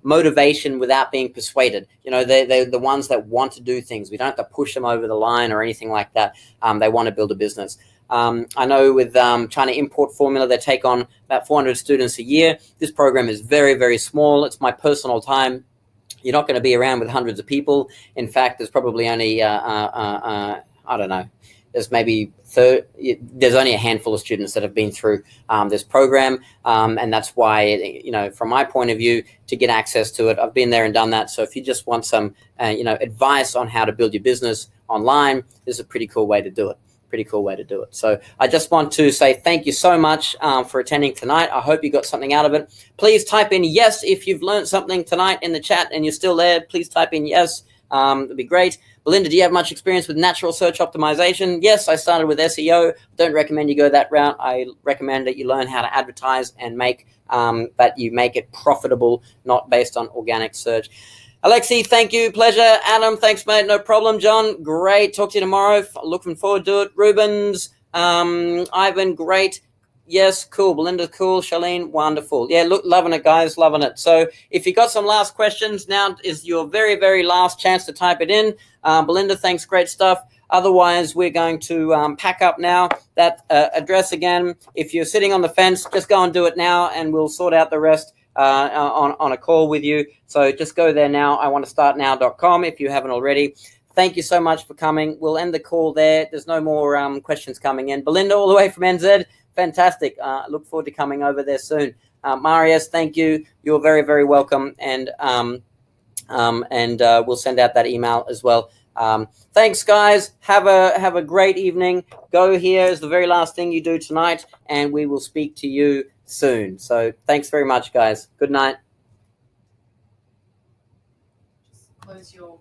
motivation without being persuaded. You know, they're the ones that want to do things. We don't have to push them over the line or anything like that. They want to build a business. I know with China Import Formula, they take on about 400 students a year. This program is very, very small. It's my personal time. You're not going to be around with hundreds of people. In fact, there's probably only, I don't know, there's only a handful of students that have been through this program. And that's why, you know, from my point of view, to get access to it, I've been there and done that. So if you just want some, you know, advice on how to build your business online, this is a pretty cool way to do it. So I just want to say thank you so much for attending tonight. I hope you got something out of it. Please type in yes if you've learned something tonight in the chat and you're still there. Please type in yes. It'd be great. Belinda, do you have much experience with natural search optimization? Yes, I started with SEO. Don't recommend you go that route. I recommend that you learn how to advertise and make that you make it profitable, not based on organic search. Alexi, thank you. Pleasure. Adam, thanks, mate. No problem. John, great. Talk to you tomorrow. Looking forward to it. Rubens, Ivan, great. Yes, cool. Belinda, cool. Charlene, wonderful. Yeah, look, loving it, guys. Loving it. So if you got some last questions, now is your very, very last chance to type it in. Belinda, thanks. Great stuff. Otherwise, we're going to pack up now. That address again, if you're sitting on the fence, just go and do it now, and we'll sort out the rest on a call with you. So just go there now, iwanttostartnow.com if you haven't already. Thank you so much for coming. We'll end the call there. There's no more questions coming in. Belinda, all the way from NZ, fantastic. Look forward to coming over there soon. Marius, thank you. You're very, very welcome. And we'll send out that email as well Thanks, guys. Have a great evening. Go here is the very last thing you do tonight, and we will speak to you soon. So thanks very much, guys. Good night. Just close your